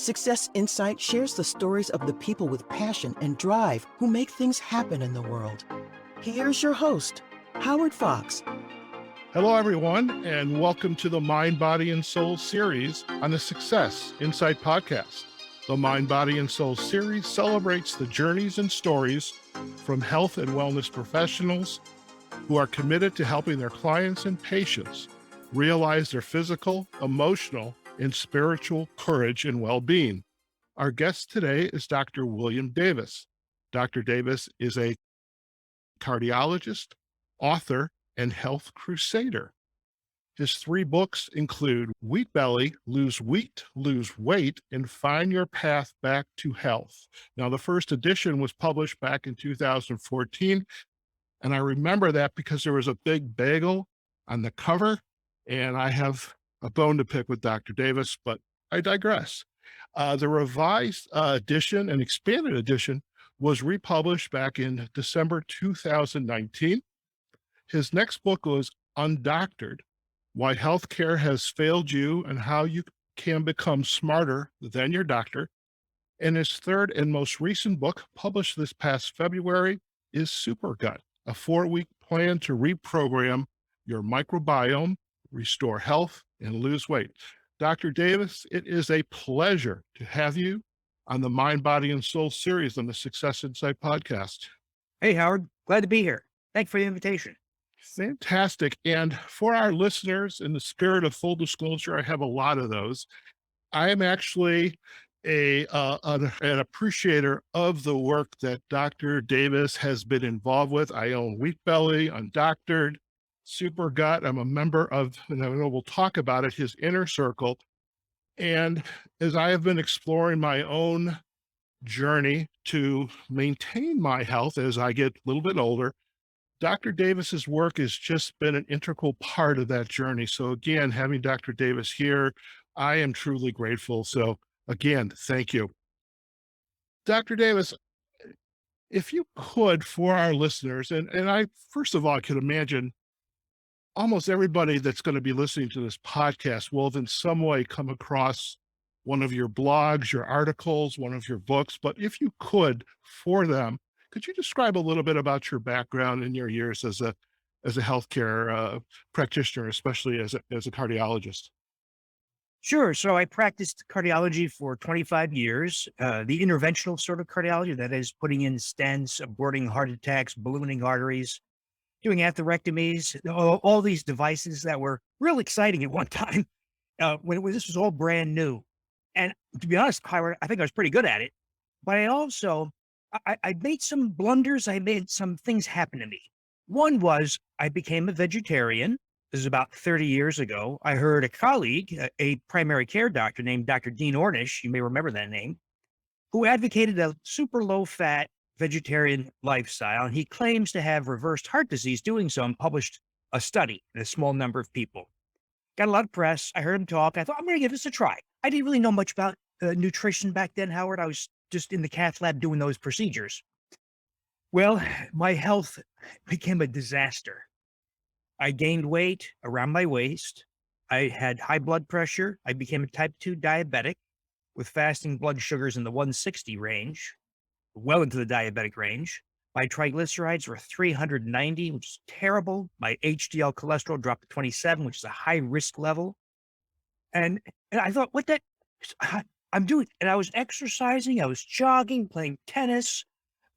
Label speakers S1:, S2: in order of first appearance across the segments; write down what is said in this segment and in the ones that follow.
S1: Success Insight shares the stories of the people with passion and drive who make things happen in the world. Here's your host, Howard Fox.
S2: Hello, everyone, and welcome to the Mind, Body, and Soul series on the Success Insight podcast. The Mind, Body, and Soul series celebrates the journeys and stories from health and wellness professionals who are committed to helping their clients and patients realize their physical, emotional, and spiritual courage and well-being. Our guest today is Dr. William Davis. Dr. Davis is a cardiologist, author, and health crusader. His 3 books include Wheat Belly, Lose Wheat, Lose Weight, and Find Your Path Back to Health. Now, the first edition was published back in 2014, and I remember that because there was a big bagel on the cover, and I have a bone to pick with Dr. Davis, but I digress. The revised edition and expanded edition was republished back in December 2019. His next book was Undoctored: Why Healthcare Has Failed You and How You Can Become Smarter Than Your Doctor. And his third and most recent book, published this past February, is Super Gut, a 4-week plan to reprogram your microbiome, restore health, and lose weight. Dr. Davis, it is a pleasure to have you on the Mind, Body, and Soul series on the Success Insight podcast.
S3: Hey, Howard. Glad to be here. Thanks for the invitation.
S2: Fantastic. And for our listeners, in the spirit of full disclosure, I have a lot of those. I am actually an appreciator of the work that Dr. Davis has been involved with. I own Wheat Belly, Undoctored, Super Gut. I'm a member of, and I know we'll talk about it, his inner circle. And as I have been exploring my own journey to maintain my health as I get a little bit older, Dr. Davis's work has just been an integral part of that journey. So again, having Dr. Davis here, I am truly grateful. So again, thank you. Dr. Davis, if you could, for our listeners, and I, first of all, I could imagine almost everybody that's going to be listening to this podcast will have in some way come across one of your blogs, your articles, one of your books. But if you could, for them, could you describe a little bit about your background and your years as a healthcare practitioner, especially as a cardiologist?
S3: Sure. So I practiced cardiology for 25 years, the interventional sort of cardiology, that is putting in stents, aborting heart attacks, ballooning arteries, doing atherectomies, all these devices that were real exciting at one time this was all brand new. And to be honest, Howard, I think I was pretty good at it. But I also, I made some blunders. I made some things happen to me. One was I became a vegetarian. This is about 30 years ago. I heard a colleague, a primary care doctor named Dr. Dean Ornish, you may remember that name, who advocated a super low-fat vegetarian lifestyle. And he claims to have reversed heart disease doing so, and published a study in a small number of people. Got a lot of press. I heard him talk. I thought, I'm going to give this a try. I didn't really know much about nutrition back then, Howard. I was just in the cath lab doing those procedures. Well, my health became a disaster. I gained weight around my waist. I had high blood pressure. I became a type 2 diabetic with fasting blood sugars in the 160 range, well into the diabetic range. My triglycerides were 390, which is terrible. My HDL cholesterol dropped to 27, which is a high risk level. And I thought, I'm doing, and I was exercising, I was jogging, playing tennis,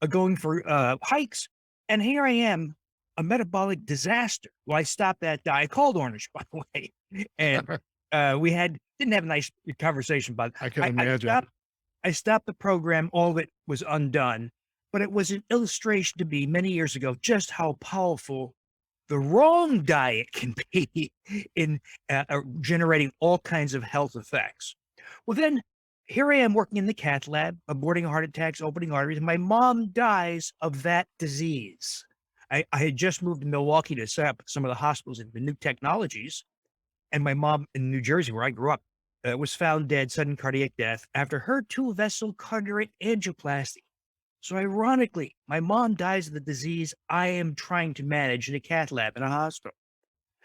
S3: going for hikes. And here I am, a metabolic disaster. Well, I stopped that diet. I called Ornish, by the way. And we didn't have a nice conversation, but
S2: I can imagine.
S3: I stopped the program. All of it was undone. But it was an illustration to me many years ago just how powerful the wrong diet can be in generating all kinds of health effects. Well, then here I am working in the cath lab, aborting heart attacks, opening arteries, and my mom dies of that disease. I had just moved to Milwaukee to set up some of the hospitals and the new technologies. And my mom in New Jersey, where I grew up, was found dead, sudden cardiac death, after her 2-vessel cardiac angioplasty. So ironically, my mom dies of the disease I am trying to manage in a cath lab in a hospital.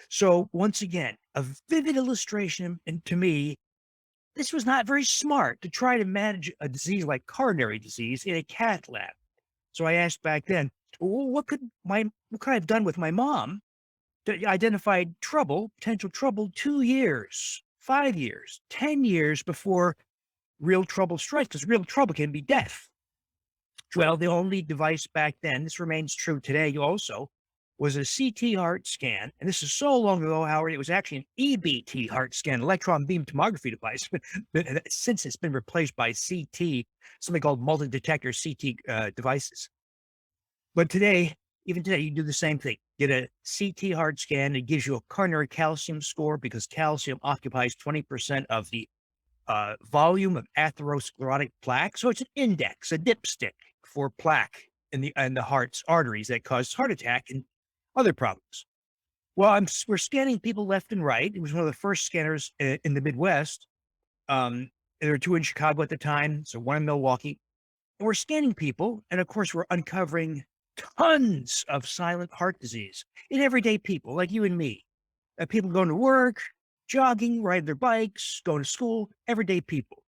S3: So once again, a vivid illustration, and to me, this was not very smart to try to manage a disease like coronary disease in a cath lab. So I asked back then, well, what could I have done with my mom to identify potential trouble 2 years, 5 years, 10 years before real trouble strikes? Because real trouble can be death. Well, the only device back then, this remains true today also, was a CT heart scan. And this is so long ago, Howard, it was actually an EBT heart scan, electron beam tomography device. But since it's been replaced by CT, something called multi-detector CT devices. But today, even today, you do the same thing. Get a CT heart scan. It gives you a coronary calcium score because calcium occupies 20% of the volume of atherosclerotic plaque. So it's an index, a dipstick for plaque in the heart's arteries that cause heart attack and other problems. Well, we're scanning people left and right. It was one of the first scanners in the Midwest. There were two in Chicago at the time, so one in Milwaukee. And we're scanning people, and of course, we're uncovering tons of silent heart disease in everyday people like you and me. People going to work, jogging, riding their bikes, going to school, everyday people.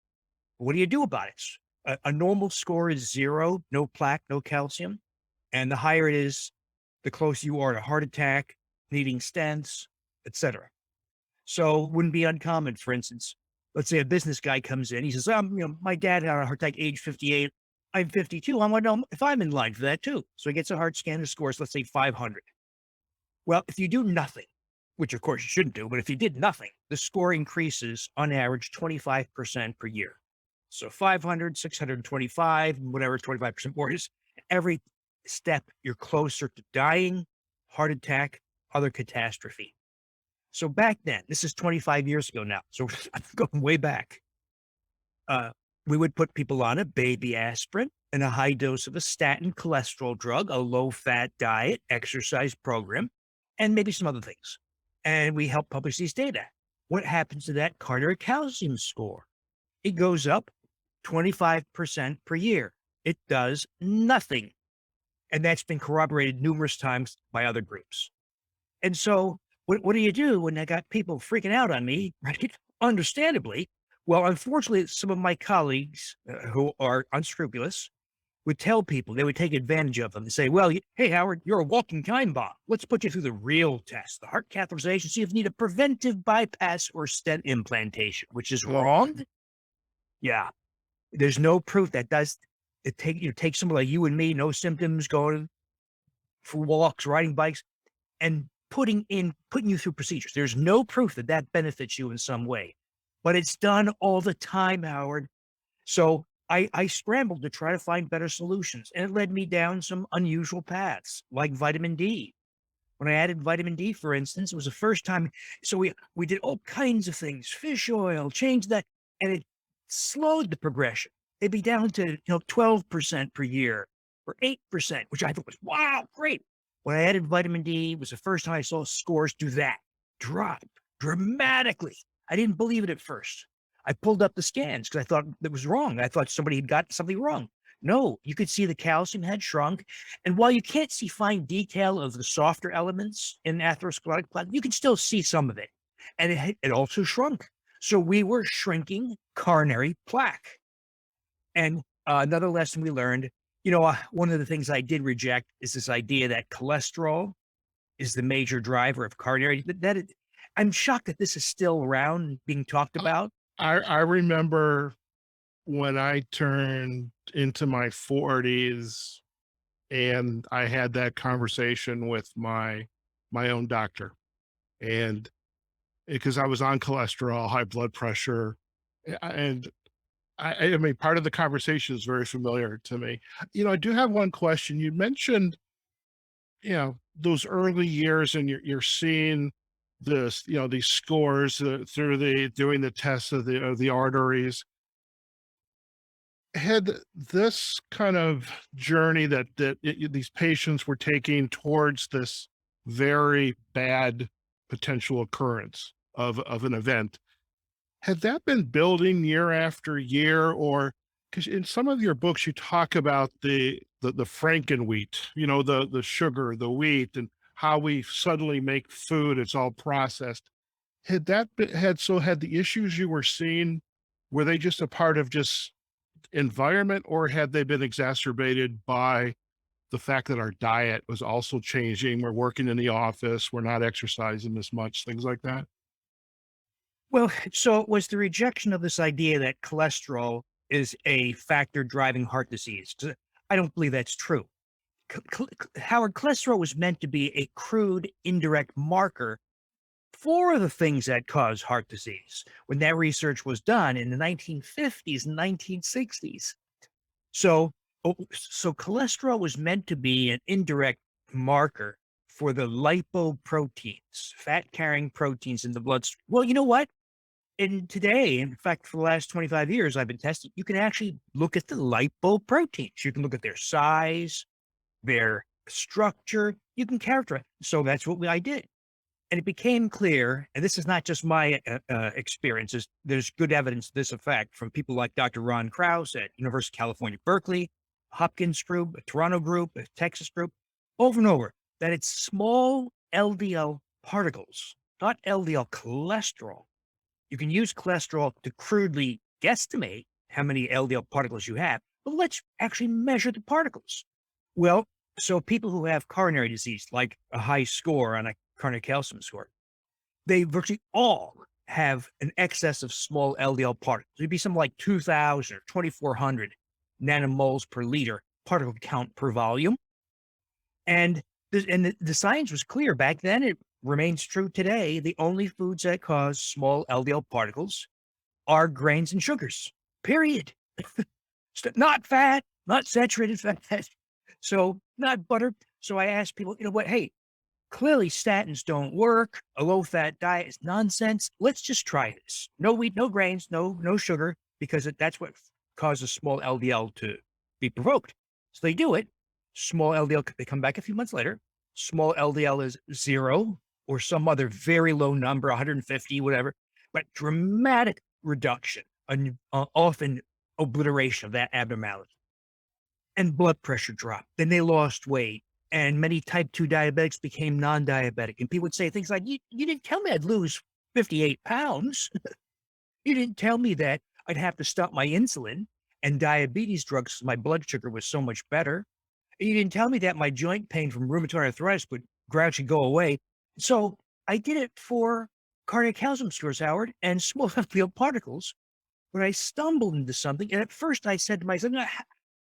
S3: What do you do about it? A normal score is 0, no plaque, no calcium. And the higher it is, the closer you are to heart attack, needing stents, etc. So it wouldn't be uncommon, for instance, let's say a business guy comes in, he says, my dad had a heart attack age 58. I'm 52. I want to know if I'm in line for that too. So he gets a heart scan and scores, let's say 500. Well, if you do nothing, which of course you shouldn't do, but if you did nothing, the score increases on average 25% per year. So 500, 625, whatever, 25% more is every step you're closer to dying, heart attack, other catastrophe. So back then, this is 25 years ago now. So I'm going way back. We would put people on a baby aspirin and a high dose of a statin cholesterol drug, a low-fat diet, exercise program, and maybe some other things. And we help publish these data. What happens to that coronary calcium score? It goes up 25% per year. It does nothing. And that's been corroborated numerous times by other groups. And so what do you do when I got people freaking out on me, right? Understandably. Well, unfortunately, some of my colleagues who are unscrupulous would tell people, they would take advantage of them and say, well, hey, Howard, you're a walking time bomb. Let's put you through the real test, the heart catheterization, see if you need a preventive bypass or stent implantation, which is wrong. Yeah. There's no proof that does it. Take someone like you and me, no symptoms, going for walks, riding bikes, and putting you through procedures. There's no proof that that benefits you in some way. But it's done all the time, Howard. So I scrambled to try to find better solutions, and it led me down some unusual paths, like vitamin D. When I added vitamin D, for instance, it was the first time. So we did all kinds of things, fish oil, changed that, and it slowed the progression. It'd be down to 12% per year or 8%, which I thought was wow, great. When I added vitamin D, it was the first time I saw scores do that, drop dramatically. I didn't believe it at first. I pulled up the scans because I thought it was wrong. I thought somebody had got something wrong. No, you could see the calcium had shrunk. And while you can't see fine detail of the softer elements in atherosclerotic plaque, you can still see some of it. And it also shrunk. So we were shrinking coronary plaque. And another lesson we learned, one of the things I did reject is this idea that cholesterol is the major driver of coronary. I'm shocked that this is still around being talked about.
S2: I remember when I turned into my 40s and I had that conversation with my own doctor, and because I was on cholesterol, high blood pressure, and I mean, part of the conversation is very familiar to me. I do have one question. You mentioned, those early years, and you're seeing this, these scores through doing the tests of the arteries. Had this kind of journey these patients were taking towards this very bad potential occurrence of an event, had that been building year after year? Or because in some of your books you talk about the frankenwheat, the sugar, the wheat, and how we suddenly make food, it's all processed. Had the issues you were seeing were they just a part of just environment, or had they been exacerbated by the fact that our diet was also changing? We're working in the office, we're not exercising as much, things like that.
S3: Well, so it was the rejection of this idea that cholesterol is a factor driving heart disease. 'Cause I don't believe that's true. Howard, cholesterol was meant to be a crude, indirect marker for the things that cause heart disease when that research was done in the 1950s and 1960s. So, so cholesterol was meant to be an indirect marker for the lipoproteins, fat carrying proteins in the bloodstream. Well, you know what? And today, in fact, for the last 25 years, I've been testing, you can actually look at the lipoproteins. You can look at their size, their structure. You can characterize. So that's what I did. And it became clear, and this is not just my experiences, there's good evidence to this effect from people like Dr. Ron Krause at University of California, Berkeley, Hopkins group, a Toronto group, a Texas group, over and over, that it's small LDL particles, not LDL cholesterol. You can use cholesterol to crudely guesstimate how many LDL particles you have, but let's actually measure the particles. Well, so people who have coronary disease, like a high score on a coronary calcium score, they virtually all have an excess of small LDL particles. It'd be something like 2,000 or 2,400 nanomoles per liter particle count per volume. And the science was clear back then. It remains true today. The only foods that cause small LDL particles are grains and sugars, period. Not fat, not saturated fat. So not butter. So I asked people, you know what? Hey, clearly statins don't work. A low fat diet is nonsense. Let's just try this. No wheat, no grains, no sugar, because that's what causes small LDL to be provoked. So they do it. Small LDL, they come back a few months later. Small LDL is 0 or some other very low number, 150, whatever, but dramatic reduction, often obliteration of that abnormality. And blood pressure dropped. Then they lost weight. And many type 2 diabetics became non-diabetic. And people would say things like, you didn't tell me I'd lose 58 pounds. You didn't tell me that I'd have to stop my insulin and diabetes drugs because my blood sugar was so much better. You didn't tell me that my joint pain from rheumatoid arthritis would gradually go away. So I did it for cardiac calcium scores, Howard, and small LDL particles. But I stumbled into something. And at first I said to myself,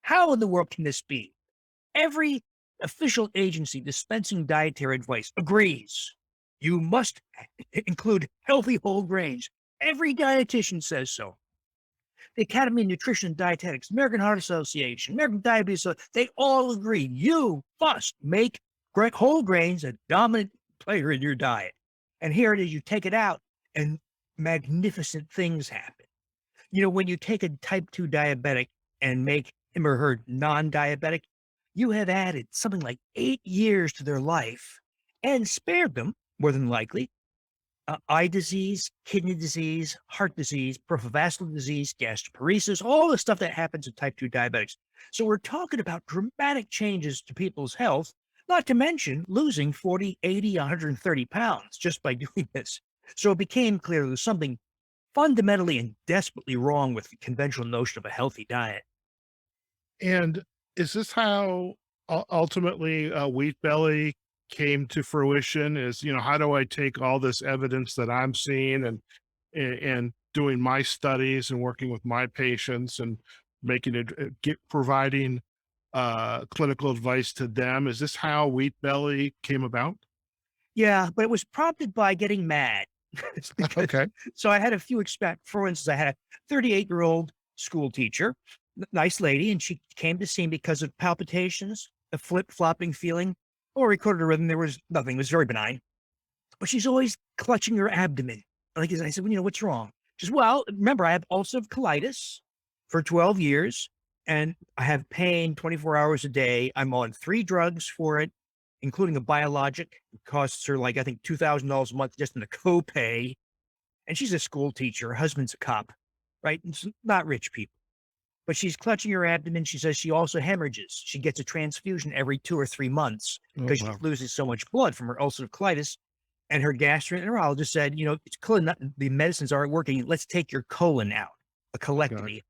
S3: how in the world can this be? Every official agency dispensing dietary advice agrees you must include healthy whole grains. Every dietitian says so. The Academy of Nutrition and Dietetics, American Heart Association, American Diabetes, they all agree you must make whole grains a dominant player in your diet. And here it is, you take it out and magnificent things happen. You know, when you take a type 2 diabetic and make him or her non-diabetic, you have added something like 8 years to their life and spared them, more than likely, eye disease, kidney disease, heart disease, peripheral vascular disease, gastroparesis, all the stuff that happens in type 2 diabetics. So we're talking about dramatic changes to people's health, not to mention losing 40, 80, 130 pounds just by doing this. So it became clear there was something fundamentally and desperately wrong with the conventional notion of a healthy diet.
S2: And is this how ultimately wheat belly came to fruition? Is, how do I take all this evidence that I'm seeing and doing my studies and working with my patients and making it providing clinical advice to them? Is this how wheat belly came about?
S3: Yeah, but it was prompted by getting mad.
S2: Okay.
S3: So I had a few for instance, I had a 38-year-old school teacher, nice lady, and she came to see me because of palpitations, a flip-flopping feeling, or recorded a rhythm. There was nothing. It was very benign. But she's always clutching her abdomen. Like I said, well, what's wrong? She says, well, remember, I have ulcerative colitis for 12 years, and I have pain 24 hours a day. I'm on 3 drugs for it, including a biologic. It costs her, like, I think, $2,000 a month just in the copay. And she's a school teacher. Her husband's a cop, right? It's not rich people. But she's clutching her abdomen. She says she also hemorrhages. She gets a transfusion every 2 or 3 months because she loses so much blood from her ulcerative colitis. And her gastroenterologist said, it's clear the medicines aren't working. Let's take your colon out. a
S2: Okay.
S3: colectomy.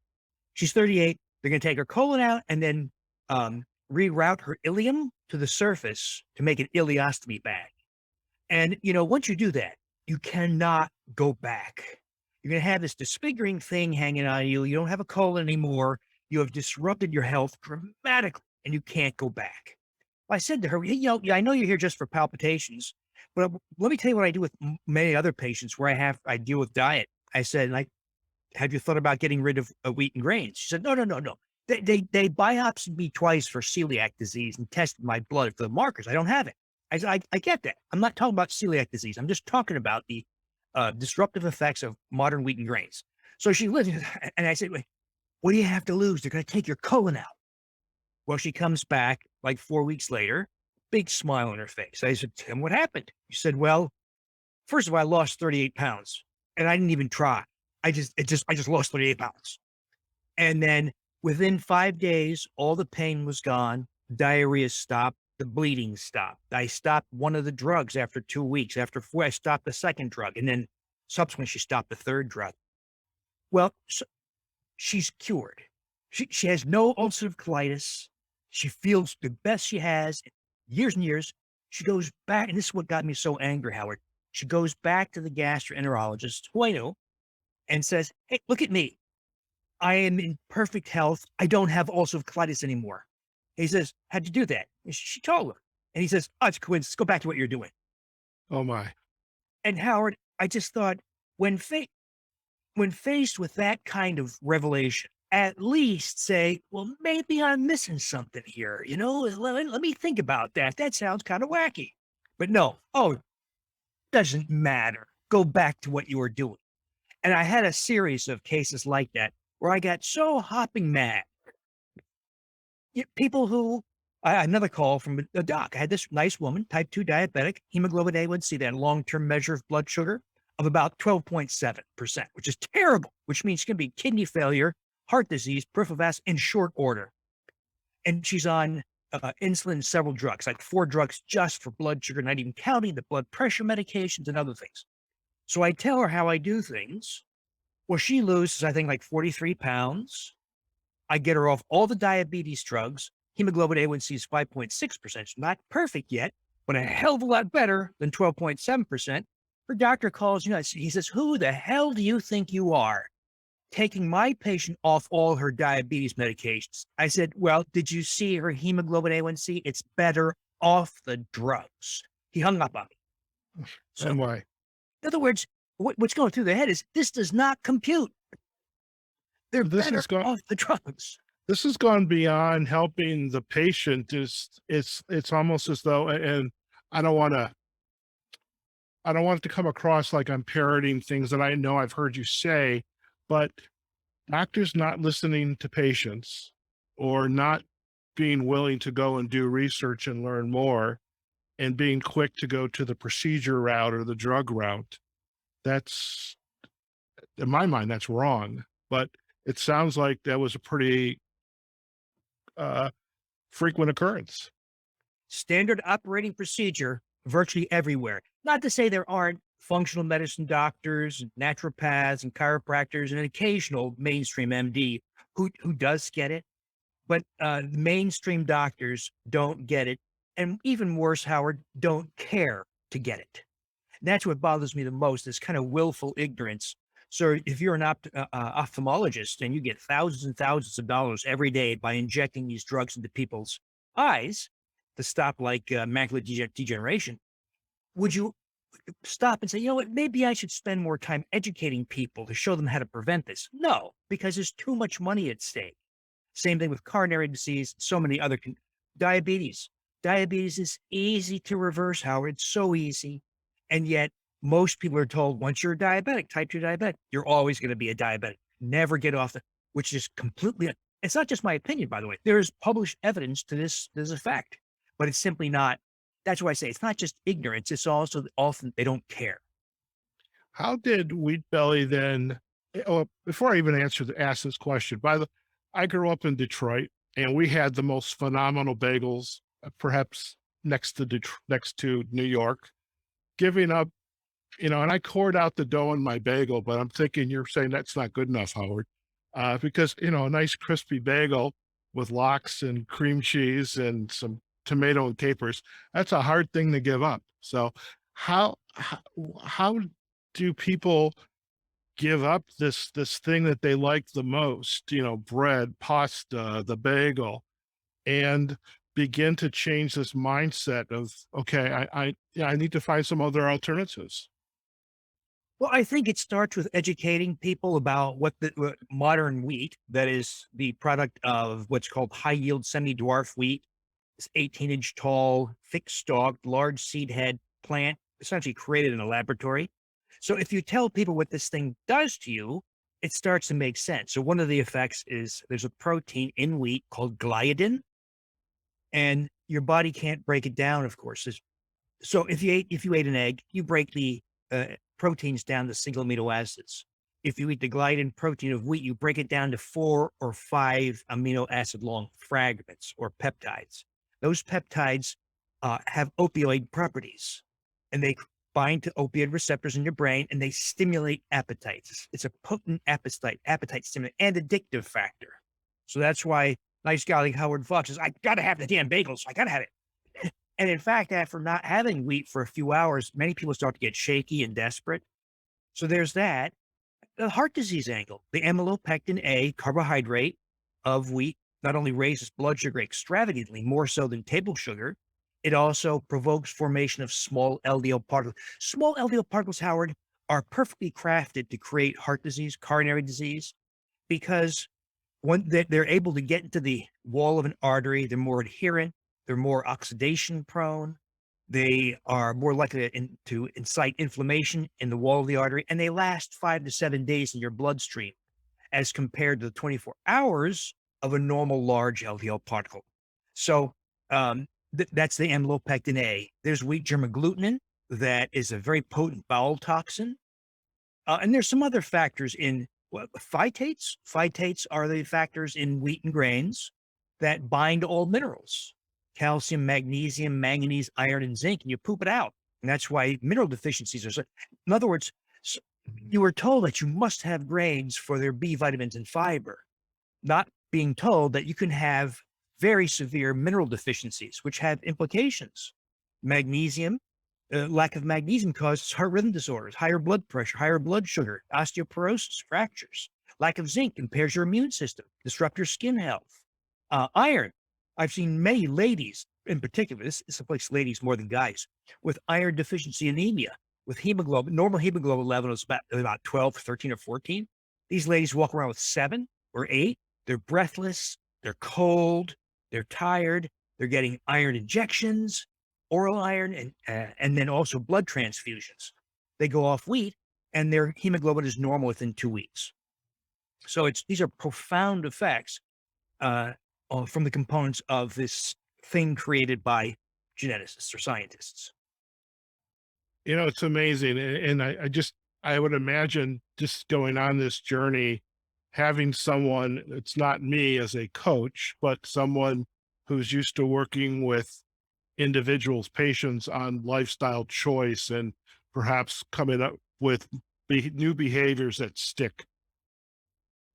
S3: She's 38. They're going to take her colon out and then reroute her ileum to the surface to make an ileostomy bag. And, once you do that, you cannot go back. You're going to have this disfiguring thing hanging on you. You don't have a colon anymore. You have disrupted your health dramatically and you can't go back. I said to her, yeah, I know you're here just for palpitations, but let me tell you what I do with many other patients where I deal with diet. I said, like, have you thought about getting rid of wheat and grains? She said, no, no, no, no. They biopsied me twice for celiac disease and tested my blood for the markers. I don't have it. I said, I get that. I'm not talking about celiac disease. I'm just talking about the disruptive effects of modern wheat and grains. So she listened, and I said, wait, what do you have to lose? They're going to take your colon out. Well, she comes back like 4 weeks later, big smile on her face. I said, Tim, what happened? She said, well, first of all, I lost 38 pounds and I didn't even try. I just lost 38 pounds. And then within 5 days, all the pain was gone. Diarrhea stopped. The bleeding stopped. I stopped one of the drugs after 2 weeks. After 4, I stopped the second drug. And then subsequently, she stopped the third drug. Well, so she's cured. She has no ulcerative colitis. She feels the best she has in years and years. She goes back, and this is what got me so angry, Howard. She goes back to the gastroenterologist, who I know, and says, hey, look at me. I am in perfect health. I don't have ulcerative colitis anymore. He says, how'd you do that? And she told him. And he says, oh, it's a coincidence. Go back to what you're doing.
S2: Oh my.
S3: And Howard, I just thought when faced with that kind of revelation, at least say, well, maybe I'm missing something here. Let me think about that. That sounds kind of wacky. But no, doesn't matter. Go back to what you were doing. And I had a series of cases like that where I got so hopping mad. People who, I had another call from a doc. I had this nice woman, type 2 diabetic, hemoglobin A1C, that long-term measure of blood sugar of about 12.7%, which is terrible, which means she can be kidney failure, heart disease, peripheral vascular in short order. And she's on insulin, several drugs, like 4 drugs just for blood sugar, not even counting the blood pressure medications and other things. So I tell her how I do things. Well, she loses, I think, like 43 pounds. I get her off all the diabetes drugs. Hemoglobin A1C is 5.6%. It's not perfect yet, but a hell of a lot better than 12.7%. Her doctor calls, he says, who the hell do you think you are taking my patient off all her diabetes medications? I said, well, did you see her hemoglobin A1C? It's better off the drugs. He hung up on me. So,
S2: And why?
S3: in other words, what's going through their head is this does not compute. They're
S2: This
S3: better
S2: has gone
S3: off the drugs.
S2: this has gone beyond helping the patient. It's almost as though, and I don't want to it to come across like I'm parroting things that I know I've heard you say, but doctors not listening to patients or not being willing to go and do research and learn more and being quick to go to the procedure route or the drug route. That's, in my mind, that's wrong. But it sounds like that was a pretty uh, frequent occurrence.
S3: Standard operating procedure virtually everywhere. Not to say there aren't functional medicine doctors, naturopaths, and chiropractors, and an occasional mainstream MD who does get it, but mainstream doctors don't get it, and even worse, Howard, don't care to get it. And that's what bothers me the most, is kind of willful ignorance. So if you're an ophthalmologist and you get thousands and thousands of dollars every day by injecting these drugs into people's eyes to stop like macular degeneration, would you stop and say, you know what, maybe I should spend more time educating people to show them how to prevent this? No, because there's too much money at stake. Same thing with coronary disease, so many other diabetes. Diabetes is easy to reverse, Howard. It's so easy. And yet most people are told once you're a diabetic, type 2 diabetic, you're always going to be a diabetic. Never get off which is completely, it's not just my opinion, by the way. There is published evidence to this effect, but it's simply not. That's why I say it's not just ignorance. It's also often they don't care.
S2: How did Wheat Belly then? Oh, before I even ask this question, I grew up in Detroit, and we had the most phenomenal bagels, perhaps next to New York. Giving up, and I poured out the dough in my bagel, but I'm thinking you're saying that's not good enough, Howard. because, a nice crispy bagel with lox and cream cheese and some tomato and capers, that's a hard thing to give up. So how, how do people give up this thing that they like the most, bread, pasta, the bagel, and begin to change this mindset of, okay, yeah, I need to find some other alternatives.
S3: Well, I think it starts with educating people about what modern wheat, that is the product of what's called high yield semi dwarf wheat. It's 18-inch tall, thick stalked, large seed head plant, essentially created in a laboratory. So if you tell people what this thing does to you, it starts to make sense. So one of the effects is there's a protein in wheat called gliadin, and your body can't break it down, of course. So if you ate an egg, you break the uh, proteins down to single amino acids. If you eat the gliadin protein of wheat, you break it down to 4 or 5 amino acid long fragments or peptides. Those peptides have opioid properties, and they bind to opioid receptors in your brain, and they stimulate appetite. It's a potent appetite stimulant and addictive factor. So that's why nice guy like Howard Fox says, "I got to have the damn bagels. I got to have it." And in fact, after not having wheat for a few hours, many people start to get shaky and desperate. So there's that. The heart disease angle, the amylopectin A carbohydrate of wheat not only raises blood sugar extravagantly, more so than table sugar, it also provokes formation of small LDL particles. Small LDL particles, Howard, are perfectly crafted to create heart disease, coronary disease, because when they're able to get into the wall of an artery, they're more adherent, they're more oxidation prone, they are more likely to incite inflammation in the wall of the artery, and they last 5 to 7 days in your bloodstream as compared to the 24 hours of a normal large LDL particle. So that's the amylopectin A. There's wheat germ agglutinin that is a very potent bowel toxin. And there's some other factors in phytates. Phytates are the factors in wheat and grains that bind all minerals: calcium, magnesium, manganese, iron, and zinc, and you poop it out. And that's why mineral deficiencies are so. In other words, you were told that you must have grains for their B vitamins and fiber, not being told that you can have very severe mineral deficiencies, which have implications. Magnesium, lack of magnesium causes heart rhythm disorders, higher blood pressure, higher blood sugar, osteoporosis, fractures. Lack of zinc impairs your immune system, disrupt your skin health. Iron, I've seen many ladies in particular, this afflicts ladies more than guys, with iron deficiency anemia, with hemoglobin, normal hemoglobin level is about 12, 13, or 14. These ladies walk around with 7 or 8. They're breathless, they're cold, they're tired, they're getting iron injections, oral iron, and then also blood transfusions. They go off wheat, and their hemoglobin is normal within 2 weeks. So these are profound effects uh, from the components of this thing created by geneticists or scientists.
S2: It's amazing. And I would imagine just going on this journey, having someone, it's not me as a coach, but someone who's used to working with individuals, patients on lifestyle choice and perhaps coming up with new behaviors that stick.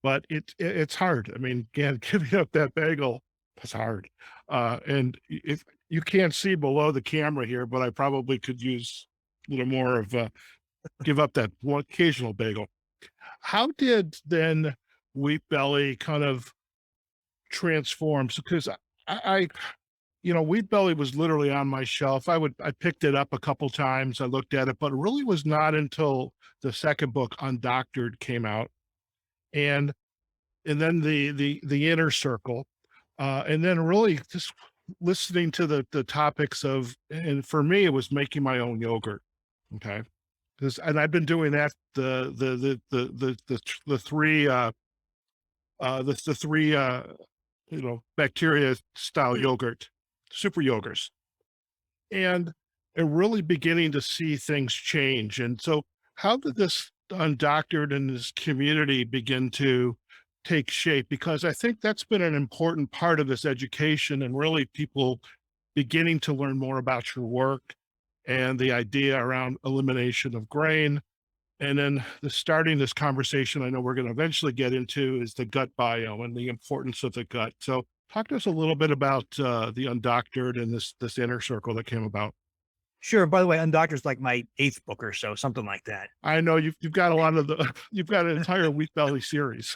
S2: But it's hard. I mean, again, giving up that bagel, that's hard. And if you can't see below the camera here, but I probably could use a little more of give up that one occasional bagel. How did then Wheat Belly kind of transform? Because I Wheat Belly was literally on my shelf. I picked it up a couple times. I looked at it, but it really was not until the second book, Undoctored, came out, and then the Inner Circle, and then really just listening to the topics of, and for me, it was making my own yogurt. Okay, and I've been doing that the three the three bacteria style yogurt, super yogurts, and really beginning to see things change. And so, how did this Undoctored and this community begin to take shape? Because I think that's been an important part of this education, and really people beginning to learn more about your work and the idea around elimination of grain And then starting this conversation, I know we're going to eventually get into is the gut biome and the importance of the gut. So talk to us a little bit about the undoctored and this inner circle that came about.
S3: Sure. By the way, Undoctor's like my eighth book or so, something like that.
S2: I know you've got a lot of the you've got an entire Wheat Belly series.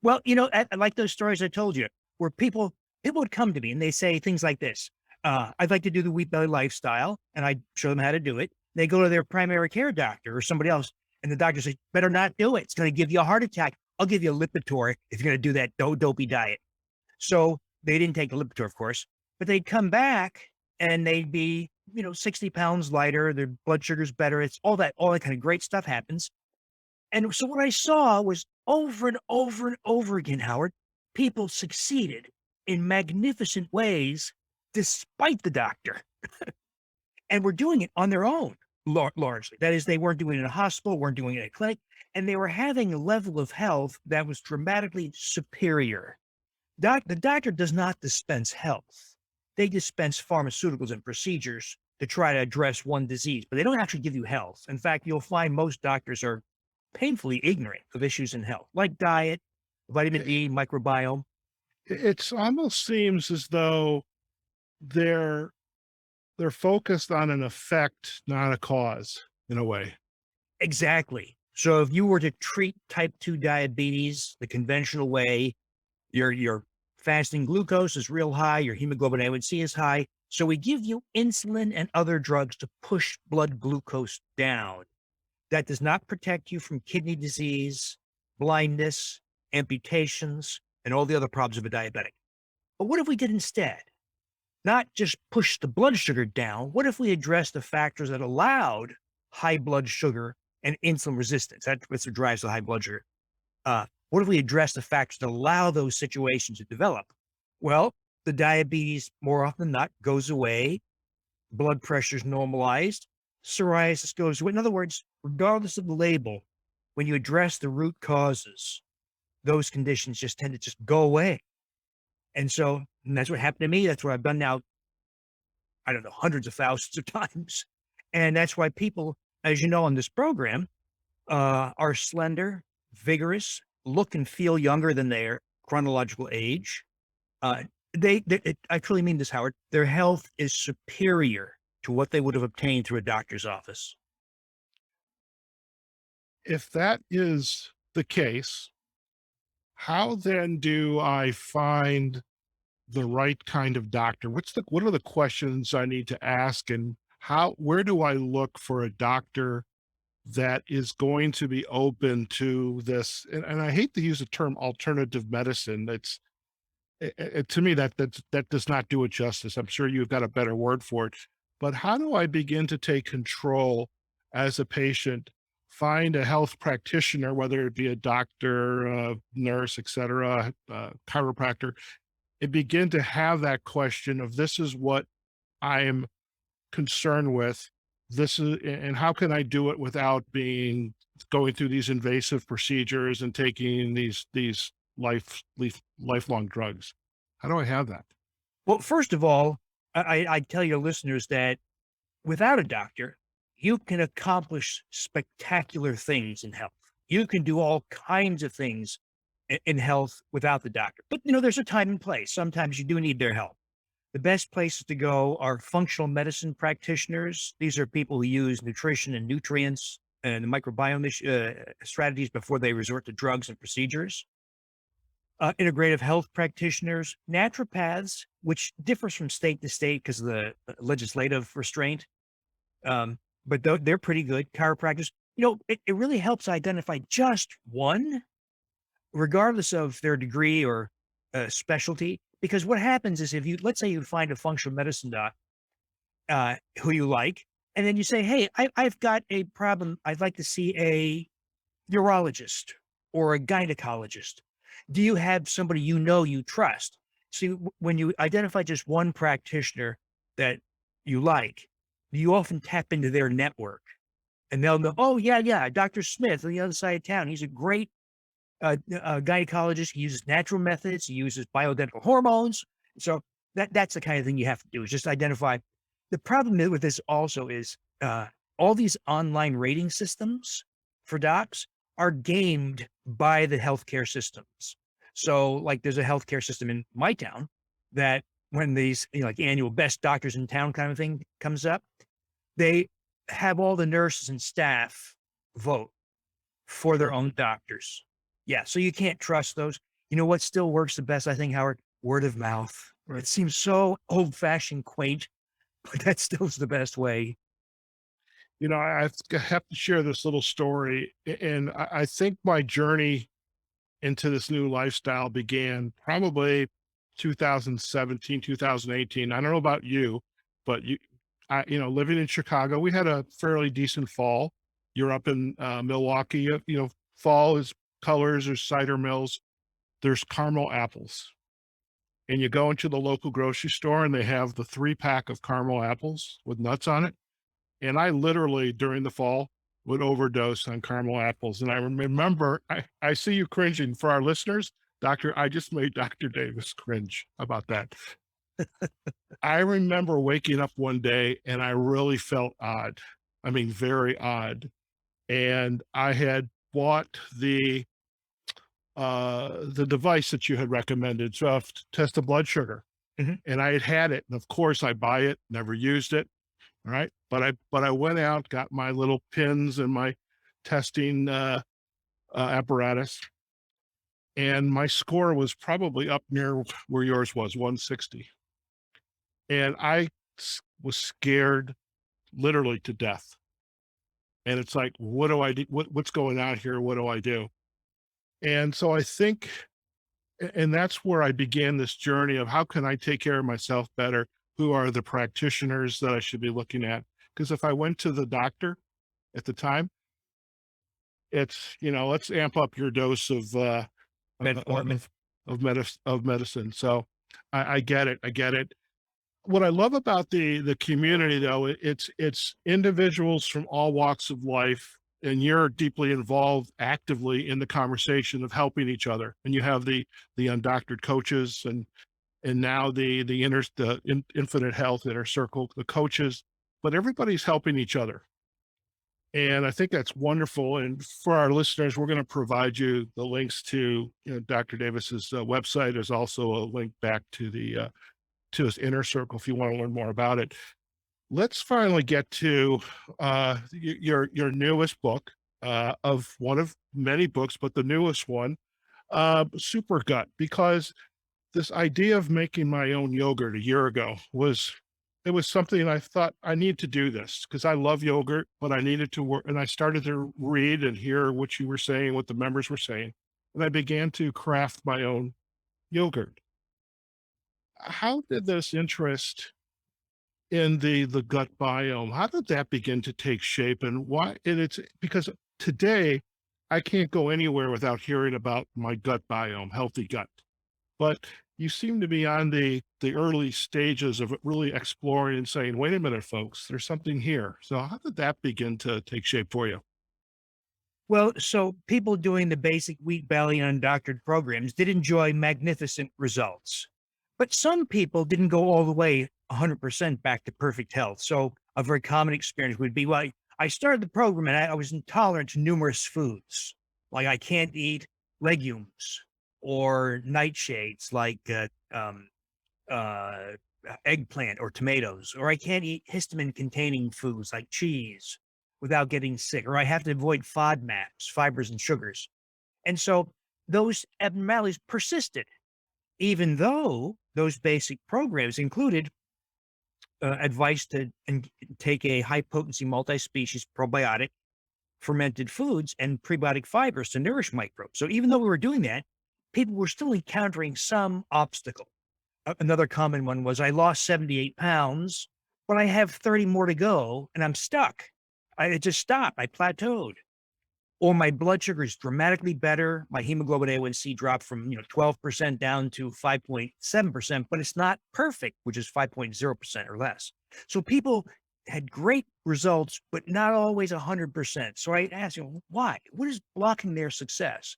S3: Well, I like those stories I told you, where people would come to me and they say things like this. I'd like to do the Wheat Belly lifestyle, and I show them how to do it. They go to their primary care doctor or somebody else, and the doctor says, better not do it. It's going to give you a heart attack. I'll give you a Lipitor if you're going to do that dopey diet. So they didn't take the Lipitor, of course, but they'd come back and they'd be, 60 pounds lighter. Their blood sugar's better. It's all that kind of great stuff happens. And so what I saw was over and over and over again, Howard, people succeeded in magnificent ways despite the doctor. And were doing it on their own, largely. That is, they weren't doing it in a hospital, weren't doing it in a clinic, and they were having a level of health that was dramatically superior. The doctor does not dispense health. They dispense pharmaceuticals and procedures to try to address one disease, but they don't actually give you health. In fact, you'll find most doctors are painfully ignorant of issues in health, like diet, vitamin D, microbiome.
S2: It's almost seems as though they're focused on an effect, not a cause, in a way.
S3: Exactly. So if you were to treat type 2 diabetes the conventional way, your fasting glucose is real high, your hemoglobin A1C is high. So we give you insulin and other drugs to push blood glucose down. That does not protect you from kidney disease, blindness, amputations, and all the other problems of a diabetic. But what if we did instead? Not just push the blood sugar down. What if we addressed the factors that allowed high blood sugar and insulin resistance? That's what drives the high blood sugar. What if we address the factors that allow those situations to develop? Well, the diabetes, more often than not, goes away. Blood pressure is normalized. Psoriasis goes away. In other words, regardless of the label, when you address the root causes, those conditions just tend to just go away. And that's what happened to me. That's what I've done now, I don't know, hundreds of thousands of times. And that's why people, as you know, on this program, are slender, vigorous, look and feel younger than their chronological age. I truly mean this, Howard. Their health is superior to what they would have obtained through a doctor's office.
S2: If that is the case, how then do I find the right kind of doctor? What are the questions I need to ask, and where do I look for a doctor that is going to be open to this? And I hate to use the term alternative medicine. To me, that does not do it justice. I'm sure you've got a better word for it, but how do I begin to take control as a patient, find a health practitioner, whether it be a doctor, nurse, et cetera, chiropractor, and begin to have that question of, this is what I'm concerned with. And how can I do it without going through these invasive procedures and taking these lifelong drugs? How do I have that?
S3: Well, first of all, I tell your listeners that without a doctor, you can accomplish spectacular things in health. You can do all kinds of things in health without the doctor. But, there's a time and place. Sometimes you do need their help. The best places to go are functional medicine practitioners. These are people who use nutrition and nutrients and the microbiome strategies before they resort to drugs and procedures. Integrative health practitioners, naturopaths, which differs from state to state because of the legislative restraint. But they're pretty good. Chiropractors, it really helps identify just one, regardless of their degree or specialty. Because what happens is, let's say you find a functional medicine doc who you like, and then you say, hey, I've got a problem. I'd like to see a urologist or a gynecologist. Do you have somebody you trust? See, when you identify just one practitioner that you like, you often tap into their network, and they'll know, oh, yeah, Dr. Smith on the other side of town. He's a great gynecologist. He uses natural methods. He uses bioidentical hormones. So that's the kind of thing you have to do, is just identify. The problem with this also is all these online rating systems for docs are gamed by the healthcare systems. So, like, there's a healthcare system in my town that when these, like, annual best doctors in town kind of thing comes up, they have all the nurses and staff vote for their
S2: Sure.
S3: own doctors. Yeah, so you can't trust those. You know what still works the best, I think, Howard? Word of mouth.
S2: Right.
S3: It seems so old-fashioned quaint, but that still is the best way.
S2: I have to share this little story, and I think my journey into this new lifestyle began probably 2017, 2018. I don't know about you, but living in Chicago, we had a fairly decent fall. You're up in Milwaukee, fall is colors, there's cider mills, there's caramel apples. And you go into the local grocery store and they have the 3-pack of caramel apples with nuts on it. And I literally, during the fall, would overdose on caramel apples. And I remember, I see you cringing. For our listeners, I just made Dr. Davis cringe about that. I remember waking up one day and I really felt odd. I mean, very odd. And I had bought the device that you had recommended, so to test the blood sugar.
S3: Mhm.
S2: And I had it. And of course I buy it, never used it. All right. But I went out, got my little pins and my testing apparatus, and my score was probably up near where yours was, 160. And was scared literally to death. And it's like, what do I do? What's going on here? What do I do? And so I think, and that's where I began this journey of how can I take care of myself better? Who are the practitioners that I should be looking at? Because if I went to the doctor at the time, it's, let's amp up your dose uh, uh,
S3: Metformin.
S2: of medicine. So I get it. I get it. What I love about the community, though, it's individuals from all walks of life, and you're deeply involved actively in the conversation of helping each other. And you have the undoctored coaches, and now Infinite Health Inner Circle, the coaches, but everybody's helping each other. And I think that's wonderful. And for our listeners, we're going to provide you the links to Dr. Davis's website. There's also a link back to to his Inner Circle if you want to learn more about it. Let's finally get to your newest book, of one of many books, but the newest one, Super Gut, because this idea of making my own yogurt a year ago it was something I thought I need to do this because I love yogurt, but I needed to work. And I started to read and hear what you were saying, what the members were saying. And I began to craft my own yogurt. How did this interest in the gut biome, how did that begin to take shape, and why? And it's because today I can't go anywhere without hearing about my gut biome, healthy gut. But you seem to be on the early stages of really exploring and saying, wait a minute, folks, there's something here. So how did that begin to take shape for you?
S3: Well, so people doing the basic wheat belly and undoctored programs did enjoy magnificent results, but some people didn't go all the way 100% back to perfect health. So a very common experience would be, well, I started the program and I was intolerant to numerous foods. Like I can't eat legumes or nightshades like uh, eggplant or tomatoes, or I can't eat histamine containing foods like cheese without getting sick, or I have to avoid FODMAPs, fibers and sugars. And so those abnormalities persisted, even though those basic programs included advice to take a high potency multi species probiotic, fermented foods, and prebiotic fibers to nourish microbes. So even though we were doing that, people were still encountering some obstacle. Another common one was I lost 78 pounds, but I have 30 more to go and I'm stuck. It just stopped. I plateaued. Or my blood sugar is dramatically better. My hemoglobin A1C dropped from 12% down to 5.7%, but it's not perfect, which is 5.0% or less. So people had great results, but not always 100%. So I asked, why? What is blocking their success?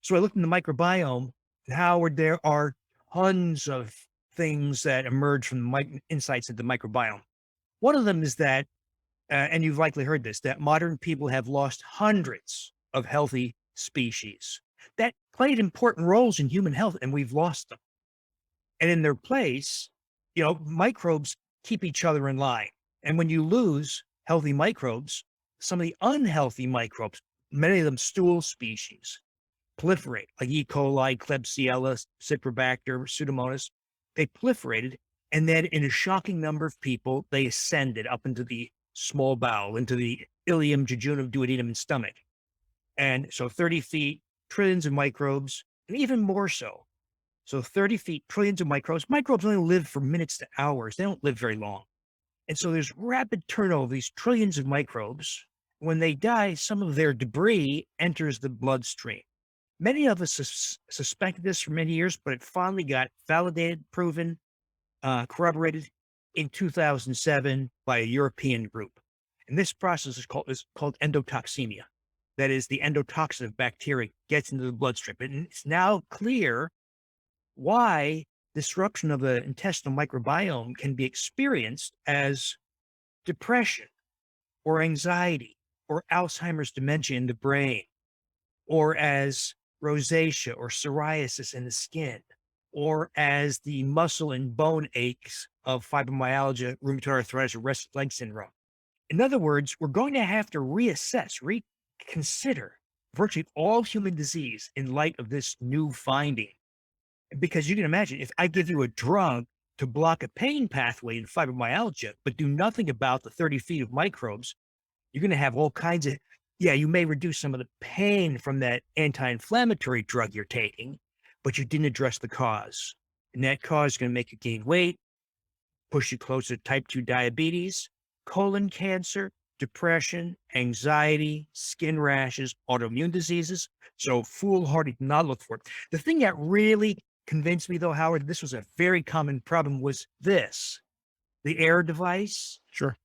S3: So I looked in the microbiome, Howard, there are tons of things that emerge from the insights of the microbiome. One of them is that and you've likely heard this, that modern people have lost hundreds of healthy species that played important roles in human health, and we've lost them. And in their place, microbes keep each other in line. And when you lose healthy microbes, some of the unhealthy microbes, many of them stool species, proliferate, like E. coli, Klebsiella, Citrobacter, Pseudomonas. They proliferated. And then in a shocking number of people, they ascended up into the small bowel, into the ileum, jejunum, duodenum, and stomach. And so 30 feet, trillions of microbes, and even more so. So 30 feet, trillions of microbes. Microbes only live for minutes to hours. They don't live very long. And so there's rapid turnover of these trillions of microbes. When they die, some of their debris enters the bloodstream. Many of us suspected this for many years, but it finally got validated, proven, corroborated in 2007 by a European group. And this process is called endotoxemia. That is, the endotoxin of bacteria gets into the bloodstream. And it's now clear why disruption of the intestinal microbiome can be experienced as depression or anxiety or Alzheimer's dementia in the brain, or as rosacea or psoriasis in the skin, or as the muscle and bone aches of fibromyalgia, rheumatoid arthritis, or restless leg syndrome. In other words, we're going to have to reassess, reconsider virtually all human disease in light of this new finding. Because you can imagine, if I give you a drug to block a pain pathway in fibromyalgia, but do nothing about the 30 feet of microbes, you're going to have all kinds of, you may reduce some of the pain from that anti-inflammatory drug you're taking, but you didn't address the cause. And that cause is going to make you gain weight, push you closer to type 2 diabetes, colon cancer, depression, anxiety, skin rashes, autoimmune diseases. So foolhardy to not look for it. The thing that really convinced me, though, Howard, this was a very common problem, was this: the AIR device.
S2: Sure.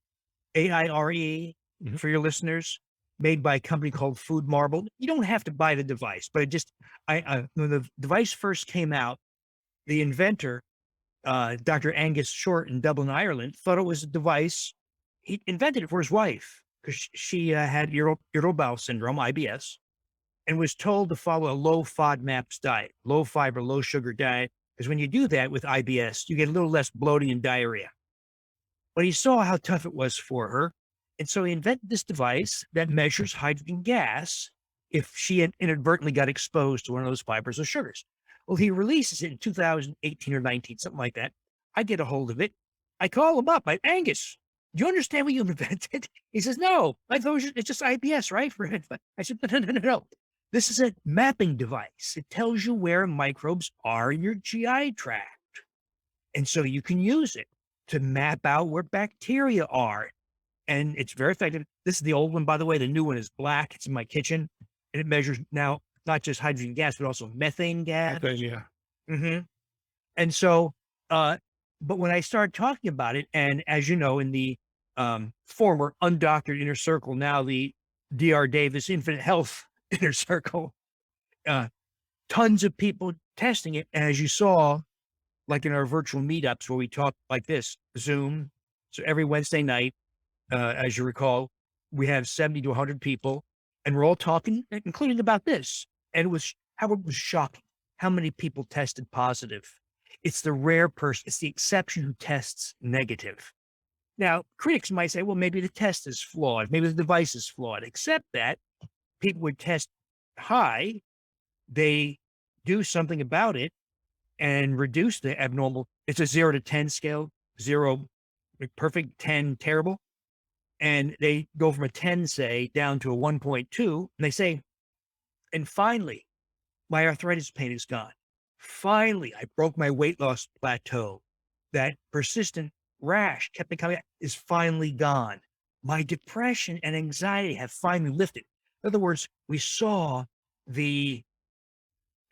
S3: AIRE, for your listeners, made by a company called Food Marble. You don't have to buy the device, but when the device first came out, the inventor, Dr. Angus Short in Dublin, Ireland, thought it was a device. He invented it for his wife because she had irritable bowel syndrome, IBS, and was told to follow a low FODMAPs diet, low fiber, low sugar diet, because when you do that with IBS, you get a little less bloating and diarrhea. But he saw how tough it was for her, and so he invented this device that measures hydrogen gas if she had inadvertently got exposed to one of those fibers or sugars. Well, he releases it in 2018 or 19, something like that. I get a hold of it. I call him up. Angus, do you understand what you invented? He says, no, I thought it's just IBS, right? I said, no. This is a mapping device. It tells you where microbes are in your GI tract. And so you can use it to map out where bacteria are. And it's very effective. This is the old one, by the way. The new one is black. It's in my kitchen. And it measures now not just hydrogen gas, but also methane gas.
S2: Yeah.
S3: And so, but when I started talking about it, and as you know, in the former undoctored inner circle, now the Dr. Davis Infinite Health inner circle, tons of people testing it. And as you saw, like in our virtual meetups where we talk like this, Zoom. So every Wednesday night, as you recall, we have 70 to 100 people, and we're all talking, including about this. And it was shocking how many people tested positive. It's the rare person, it's the exception who tests negative. Now, critics might say, well, maybe the test is flawed, maybe the device is flawed, except that people would test high, they do something about it and reduce the abnormal. It's a 0 to 10 scale, 0 perfect, 10 terrible. And they go from a 10, say, down to a 1.2, and they say, and finally, my arthritis pain is gone. Finally, I broke my weight loss plateau. That persistent rash kept me coming, is finally gone. My depression and anxiety have finally lifted. In other words, we saw the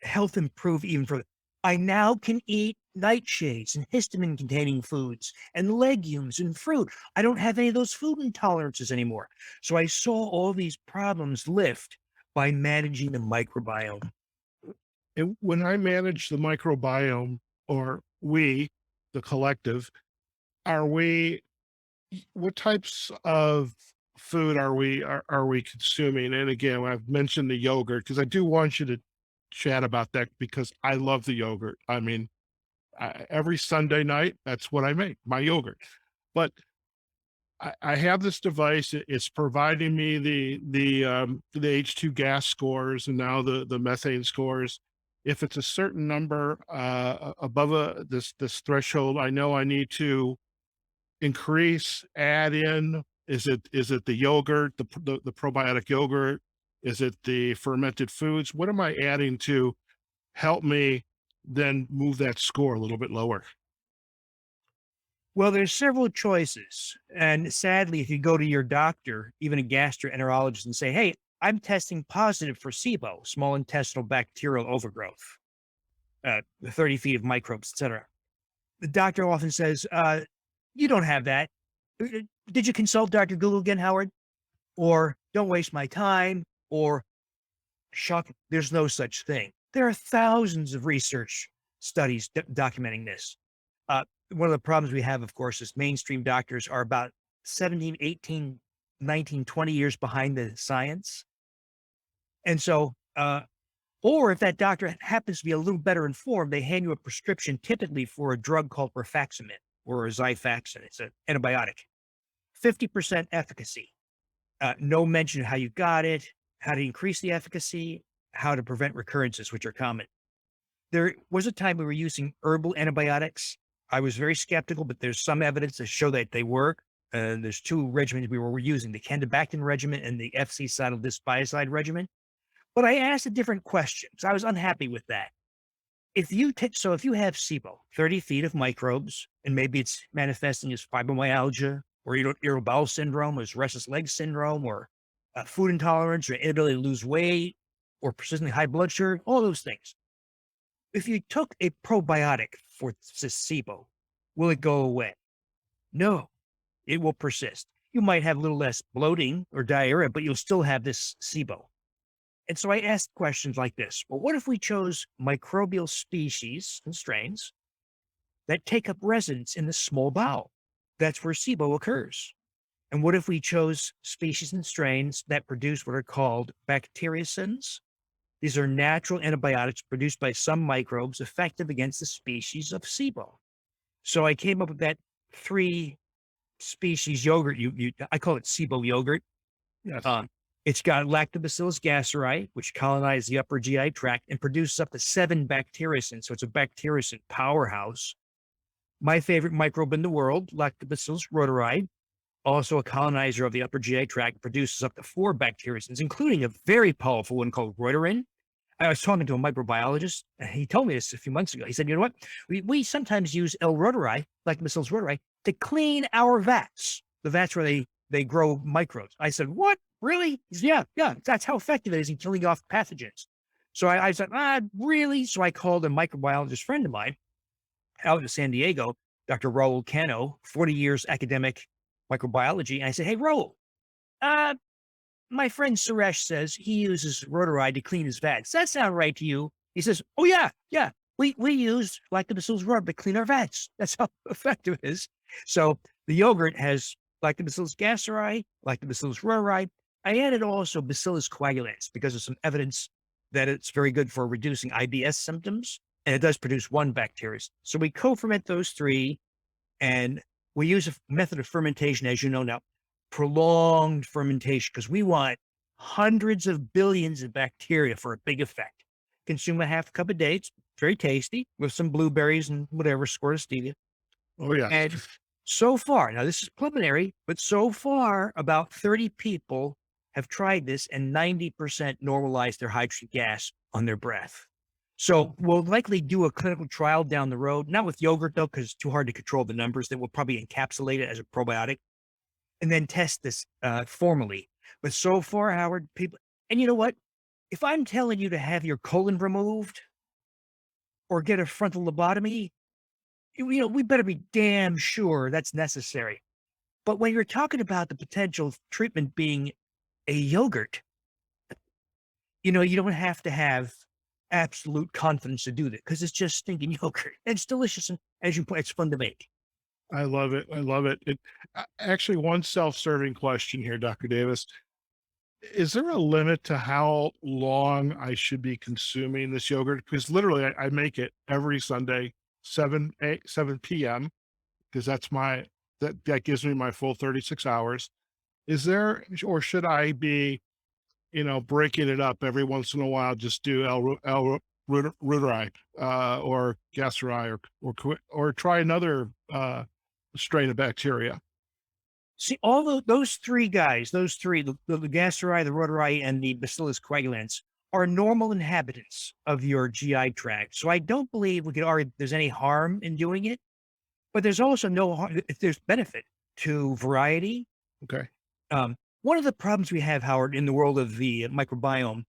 S3: health improve even further. I now can eat nightshades and histamine-containing foods and legumes and fruit. I don't have any of those food intolerances anymore. So I saw all these problems lift by managing the microbiome.
S2: And when I manage the microbiome, or we, the collective, are we what types of food are we consuming? And again, I've mentioned the yogurt because I do want you to chat about that because I love the yogurt. I mean, every Sunday night, that's what I make, my yogurt. But I have this device. It's providing me the H2 gas scores and now the methane scores. If it's a certain number above this threshold, I know I need to increase, add in. Is it the yogurt, the probiotic yogurt? Is it the fermented foods? What am I adding to help me then move that score a little bit lower?
S3: Well, there's several choices. And sadly, if you go to your doctor, even a gastroenterologist, and say, hey, I'm testing positive for SIBO, small intestinal bacterial overgrowth, 30 feet of microbes, etc. The doctor often says, you don't have that. Did you consult Dr. Google again, Howard? Or don't waste my time, or shock, there's no such thing. There are thousands of research studies documenting this. One of the problems we have, of course, is mainstream doctors are about 17, 18, 19, 20 years behind the science. And so, or if that doctor happens to be a little better informed, they hand you a prescription typically for a drug called rifaximin or Xifaxan. It's an antibiotic. 50% efficacy. No mention of how you got it, how to increase the efficacy, how to prevent recurrences, which are common. There was a time we were using herbal antibiotics. I was very skeptical, but there's some evidence to show that they work. There's two regimens we were using, the Candibactin regimen and the FC-cytodispycide regimen. But I asked a different question, so I was unhappy with that. If you have SIBO, 30 feet of microbes, and maybe it's manifesting as fibromyalgia or irritable bowel syndrome, or restless leg syndrome, or food intolerance, or inability to lose weight, or persistently high blood sugar, all those things. If you took a probiotic for SIBO, will it go away? No, it will persist. You might have a little less bloating or diarrhea, but you'll still have this SIBO. And so I asked questions like this. Well, what if we chose microbial species and strains that take up residence in the small bowel? That's where SIBO occurs. And what if we chose species and strains that produce what are called bacteriocins? These are natural antibiotics produced by some microbes effective against the species of SIBO. So I came up with that 3 species yogurt. I call it SIBO yogurt.
S2: Yes.
S3: It's got Lactobacillus gasseri, which colonizes the upper GI tract and produces up to 7 bacteriocins. So it's a bacteriocin powerhouse. My favorite microbe in the world, Lactobacillus rhodori, also a colonizer of the upper GI tract, produces up to 4 bacteriocins, including a very powerful one called reuterin. I was talking to a microbiologist, and he told me this a few months ago. He said, you know what? We sometimes use L. rhodori, Lactobacillus rhodori, to clean our vats, the vats where they grow microbes. I said, what? Really? He said, yeah. That's how effective it is in killing off pathogens. So I said, really? So I called a microbiologist friend of mine out in San Diego, Dr. Raul Cano, 40 years academic microbiology. And I said, hey, Raul, my friend Suresh says he uses rhodori to clean his vats. Does that sound right to you? He says, oh, yeah. We use Lactobacillus rhodori to clean our vats. That's how effective it is. So the yogurt has Lactobacillus gasseri, Lactobacillus rhodori. I added also Bacillus coagulans because there's some evidence that it's very good for reducing IBS symptoms, and it does produce 1 bacteria. So we co-ferment those 3, and we use a method of fermentation, as you know now, prolonged fermentation, because we want hundreds of billions of bacteria for a big effect. Consume a half cup a day. It's very tasty with some blueberries and whatever, squirt of stevia.
S2: Oh, yeah.
S3: And so far, now this is preliminary, but so far about 30 people have tried this and 90% normalized their hydrogen gas on their breath. So we'll likely do a clinical trial down the road, not with yogurt though, because it's too hard to control the numbers. That will probably encapsulate it as a probiotic and then test this formally. But so far, Howard, people, and you know what? If I'm telling you to have your colon removed or get a frontal lobotomy, we better be damn sure that's necessary. But when you're talking about the potential treatment being a yogurt, you don't have to have absolute confidence to do that because it's just stinking yogurt. And it's delicious. And as you point, it's fun to make.
S2: I love it. I love it. Actually, one self-serving question here, Dr. Davis. Is there a limit to how long I should be consuming this yogurt? Because literally, I make it every Sunday, 7 p.m. because that gives me my full 36 hours. Is there, or should I be, breaking it up every once in a while? Just do reuteri, or gastri, or try another strain of bacteria.
S3: See, all those three guys, the Gastri, the Rotari, and the Bacillus coagulans are normal inhabitants of your GI tract. So I don't believe we could argue there's any harm in doing it, but there's also no harm. If there's benefit to variety.
S2: Okay.
S3: One of the problems we have, Howard, in the world of the microbiome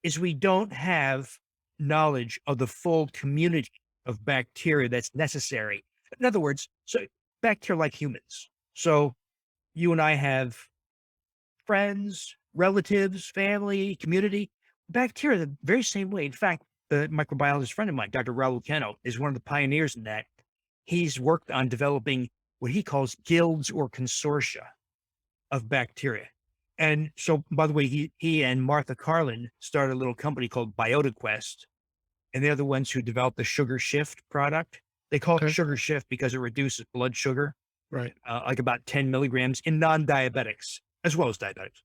S3: is we don't have knowledge of the full community of bacteria that's necessary. In other words, so bacteria like humans. So you and I have friends, relatives, family, community, bacteria the very same way. In fact, the microbiologist friend of mine, Dr. Raul Keno, is one of the pioneers in that. He's worked on developing what he calls guilds or consortia of bacteria. And so, by the way, he and Martha Carlin started a little company called BiotaQuest, and they're the ones who developed the Sugar Shift product. They call it
S2: Okay.
S3: Sugar Shift because it reduces blood sugar,
S2: Right.
S3: like about 10 milligrams in non-diabetics as well as diabetics.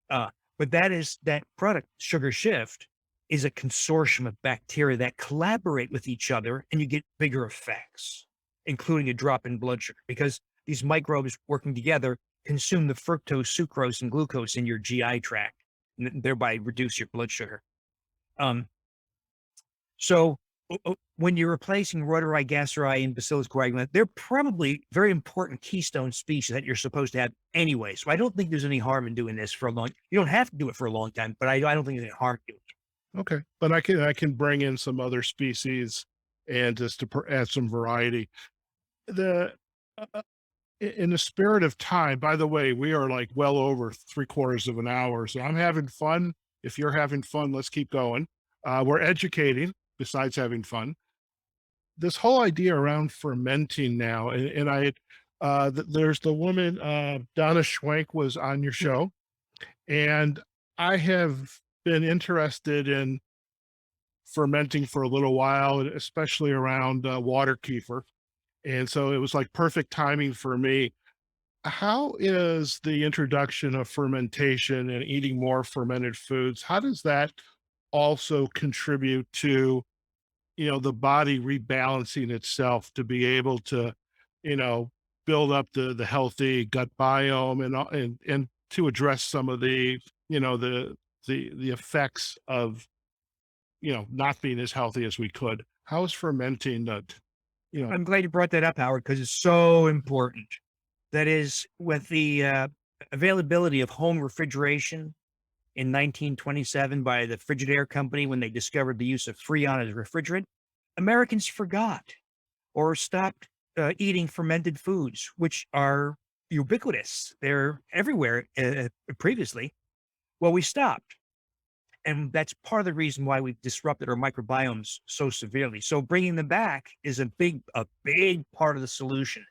S3: But that product, Sugar Shift, is a consortium of bacteria that collaborate with each other, and you get bigger effects, including a drop in blood sugar, because these microbes working together consume the fructose, sucrose, and glucose in your GI tract, and thereby reduce your blood sugar. Um, so when you're replacing Reuteri, Gastri, and Bacillus coagulant, they're probably very important keystone species that you're supposed to have anyway. So I don't think there's any harm in doing this for a long. You don't have to do it for a long time, but I don't think there's any harm to it.
S2: Okay. But I can bring in some other species and just to add some variety. The in the spirit of time, by the way, we are like well over 3/4 of an hour. So I'm having fun. If you're having fun, let's keep going. We're educating besides having fun. This whole idea around fermenting now, and there's the woman, Donna Schwenk was on your show, and I have been interested in fermenting for a little while, especially around water kefir. And so it was like perfect timing for me. How is the introduction of fermentation and eating more fermented foods? How does that also contribute to, the body rebalancing itself to be able to, you know, build up the healthy gut biome and to address some of the, the effects of, not being as healthy as we could? How is fermenting that, you know,
S3: I'm glad you brought that up, Howard, because it's so important. That is, with the availability of home refrigeration in 1927 by the Frigidaire company, when they discovered the use of Freon as refrigerant, Americans forgot or stopped eating fermented foods, which are ubiquitous. They're everywhere previously. Well, we stopped. And that's part of the reason why we've disrupted our microbiomes so severely. So bringing them back is a big part of the solution.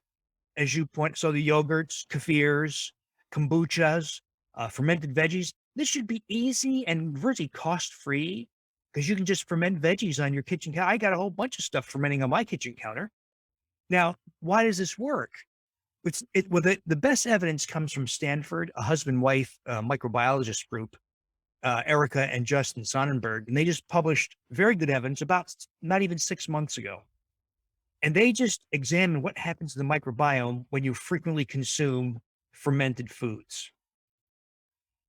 S3: As you point, so the yogurts, kefirs, kombuchas, fermented veggies, this should be easy and virtually cost-free because you can just ferment veggies on your kitchen counter. I got a whole bunch of stuff fermenting on my kitchen counter. Now, why does this work? The best evidence comes from Stanford, a husband-wife microbiologist group, Erica and Justin Sonnenberg, and they just published very good evidence about not even 6 months ago. And they just examined what happens to the microbiome when you frequently consume fermented foods.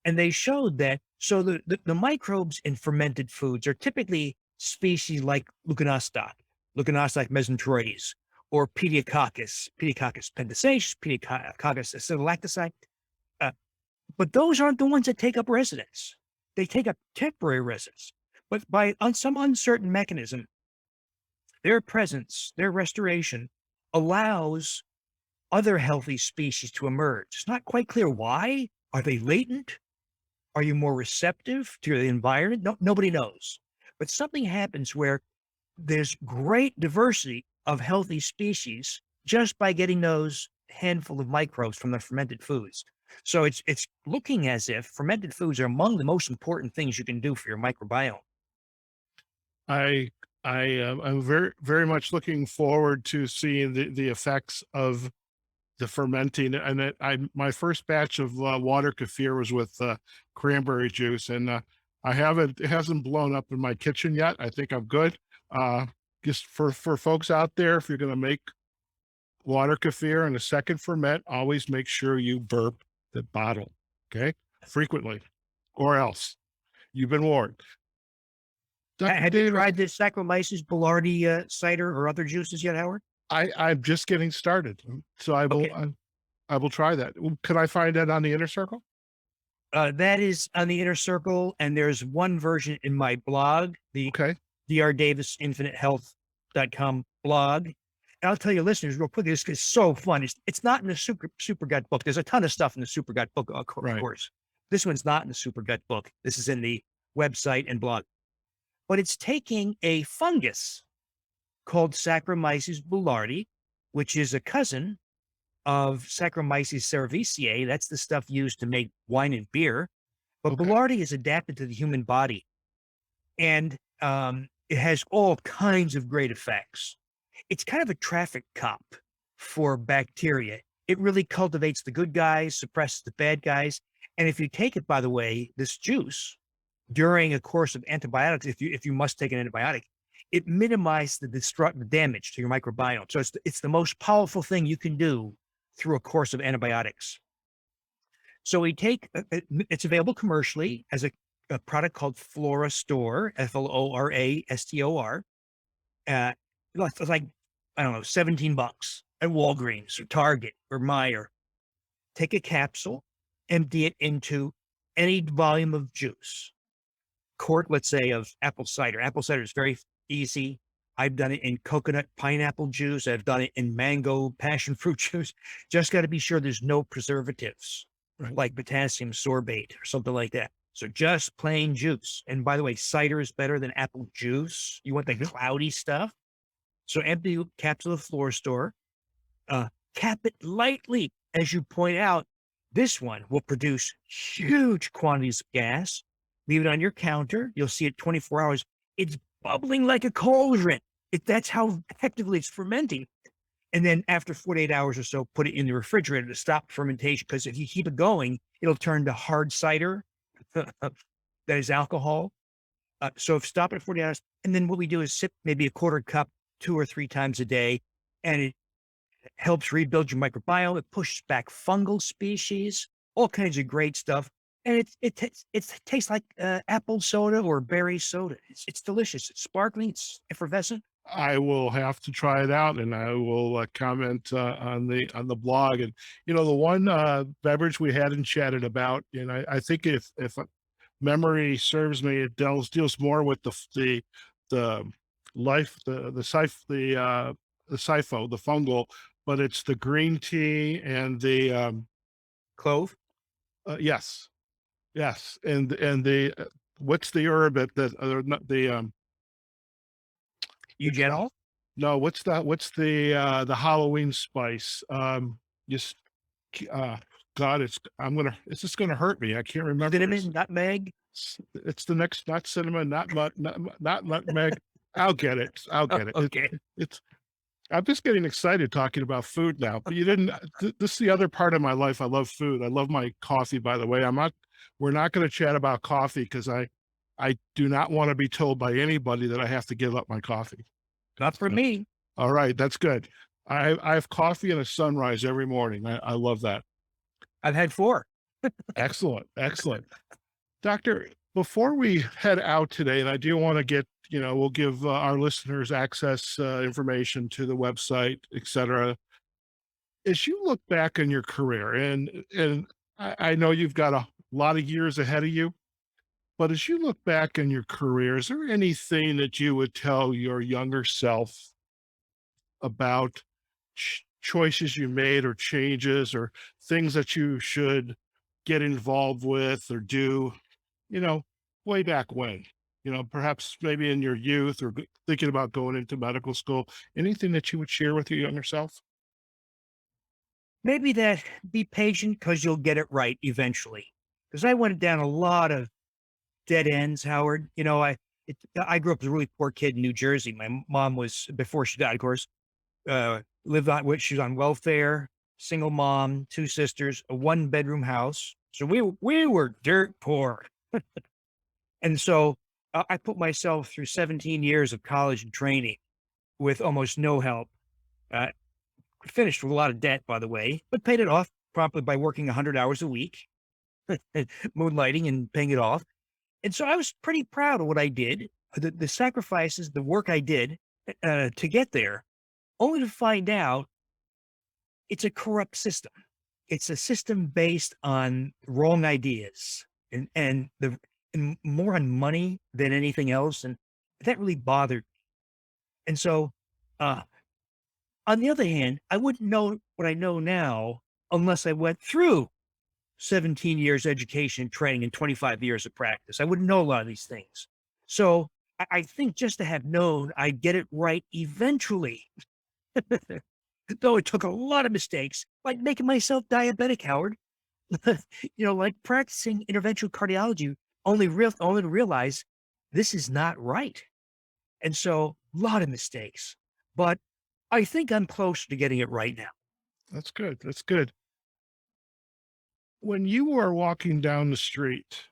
S3: And they showed that the microbes in fermented foods are typically species like Leuconostoc mesenteroides, or Pediococcus pendisaceus, Pediococcus acidilactocide. But those aren't the ones that take up residence. They take up temporary residence. But on some uncertain mechanism, their presence, their restoration allows other healthy species to emerge. It's not quite clear why. Are they latent? Are you more receptive to the environment? No, nobody knows. But something happens where there's great diversity of healthy species just by getting those handful of microbes from the fermented foods. So it's looking as if fermented foods are among the most important things you can do for your microbiome.
S2: I I'm very much looking forward to seeing the effects of the fermenting. And my first batch of water kefir was with cranberry juice, and it hasn't blown up in my kitchen yet. I think I'm good. Uh, just for folks out there, if you're going to make water kefir and a second ferment, always make sure you burp the bottle, okay, frequently, or else you've been warned. Dr.
S3: Have you
S2: Davis,
S3: tried this Saccharomyces boulardii cider or other juices yet, Howard?
S2: I'm just getting started, so
S3: Okay.
S2: I will try that. Can I find that on the Inner Circle?
S3: That is on the Inner Circle, and there's one version in my blog, the
S2: Okay.
S3: drdavisinfinitehealth.com blog. And I'll tell you, listeners, real quick, this is so fun. It's not in the Super Gut book. There's a ton of stuff in the Super Gut book, of
S2: Right.
S3: course. This one's not in the Super Gut book. This is in the website and blog. But it's taking a fungus called Saccharomyces boulardii, which is a cousin of Saccharomyces cerevisiae. That's the stuff used to make wine and beer. But
S2: Okay.
S3: boulardii is adapted to the human body, and it has all kinds of great effects. It's kind of a traffic cop for bacteria. It really cultivates the good guys, suppresses the bad guys. And if you take it, by the way, this juice during a course of antibiotics, if you must take an antibiotic, it minimizes the damage to your microbiome. So it's the most powerful thing you can do through a course of antibiotics. So we take it's available commercially as a product called Flora Store, FLORASTOR. It's like, I don't know, $17 at Walgreens or Target or Meijer. Take a capsule, empty it into any volume of juice. Quart, let's say, of apple cider. Apple cider is very easy. I've done it in coconut pineapple juice. I've done it in mango passion fruit juice. Just got to be sure there's no preservatives,
S2: Right.
S3: like potassium sorbate or something like that. So just plain juice. And by the way, cider is better than apple juice. You want the cloudy stuff. So empty capsule of Flora Store. Cap it lightly. As you point out, this one will produce huge quantities of gas. Leave it on your counter. You'll see it 24 hours. It's bubbling like a cauldron. That's how effectively it's fermenting. And then after 48 hours or so, put it in the refrigerator to stop fermentation. Because if you keep it going, it'll turn to hard cider that is alcohol. So stop it at 40 hours. And then what we do is sip maybe a quarter cup 2 or 3 times a day. And it helps rebuild your microbiome. It pushes back fungal species, all kinds of great stuff. And it tastes like apple soda or berry soda. It's delicious. It's sparkling. It's effervescent.
S2: I will have to try it out, and I will comment on the blog. And the one beverage we hadn't chatted about, and I think if memory serves me, it deals more with the life the SIFO, the fungal, but it's the green tea and the
S3: Clove.
S2: yes, yes, and the what's the herb that not the it's
S3: Eugenol.
S2: no, what's the Halloween spice? Just uh God, it's just gonna hurt me. I can't remember.
S3: Cinnamon, nutmeg.
S2: It's the next, not cinnamon, not nutmeg. I'll get it. I'll
S3: Oh,
S2: get it.
S3: okay.
S2: It's I'm just getting excited talking about food now. But you didn't. This is the other part of my life. I love food. I love my coffee. By the way, We're not going to chat about coffee because I do not want to be told by anybody that I have to give up my coffee.
S3: Not for me.
S2: All right, that's good. I have coffee and a sunrise every morning. I love that.
S3: I've had 4.
S2: Excellent, excellent. Doctor, before we head out today, and I do want to get, we'll give our listeners access information to the website, et cetera. As you look back in your career, and I know you've got a lot of years ahead of you, but as you look back in your career, is there anything that you would tell your younger self about choices you made or changes or things that you should get involved with or do, you know, way back when, perhaps maybe in your youth or thinking about going into medical school, anything that you would share with your younger self?
S3: Maybe that be patient because you'll get it right eventually. Because I went down a lot of dead ends, Howard. I grew up as a really poor kid in New Jersey. My mom was, before she died, of course, lived on what she was on welfare, single mom, two sisters, a one-bedroom house. So we were dirt poor. And so I put myself through 17 years of college and training with almost no help. Uh, Finished with a lot of debt, by the way, but paid it off promptly by working 100 hours a week, moonlighting and paying it off. And so I was pretty proud of what I did, the sacrifices, the work I did to get there, only to find out it's a corrupt system. It's a system based on wrong ideas and more on money than anything else. And that really bothered. And so, uh, on the other hand, I wouldn't know what I know now unless I went through 17 years education, training, and 25 years of practice. I wouldn't know a lot of these things. So I think just to have known I'd get it right eventually, though it took a lot of mistakes, like making myself diabetic, Howard. Like practicing interventional cardiology, only to realize this is not right. And so a lot of mistakes, but I think I'm close to getting it right now.
S2: That's good. That's good. When you are walking down the street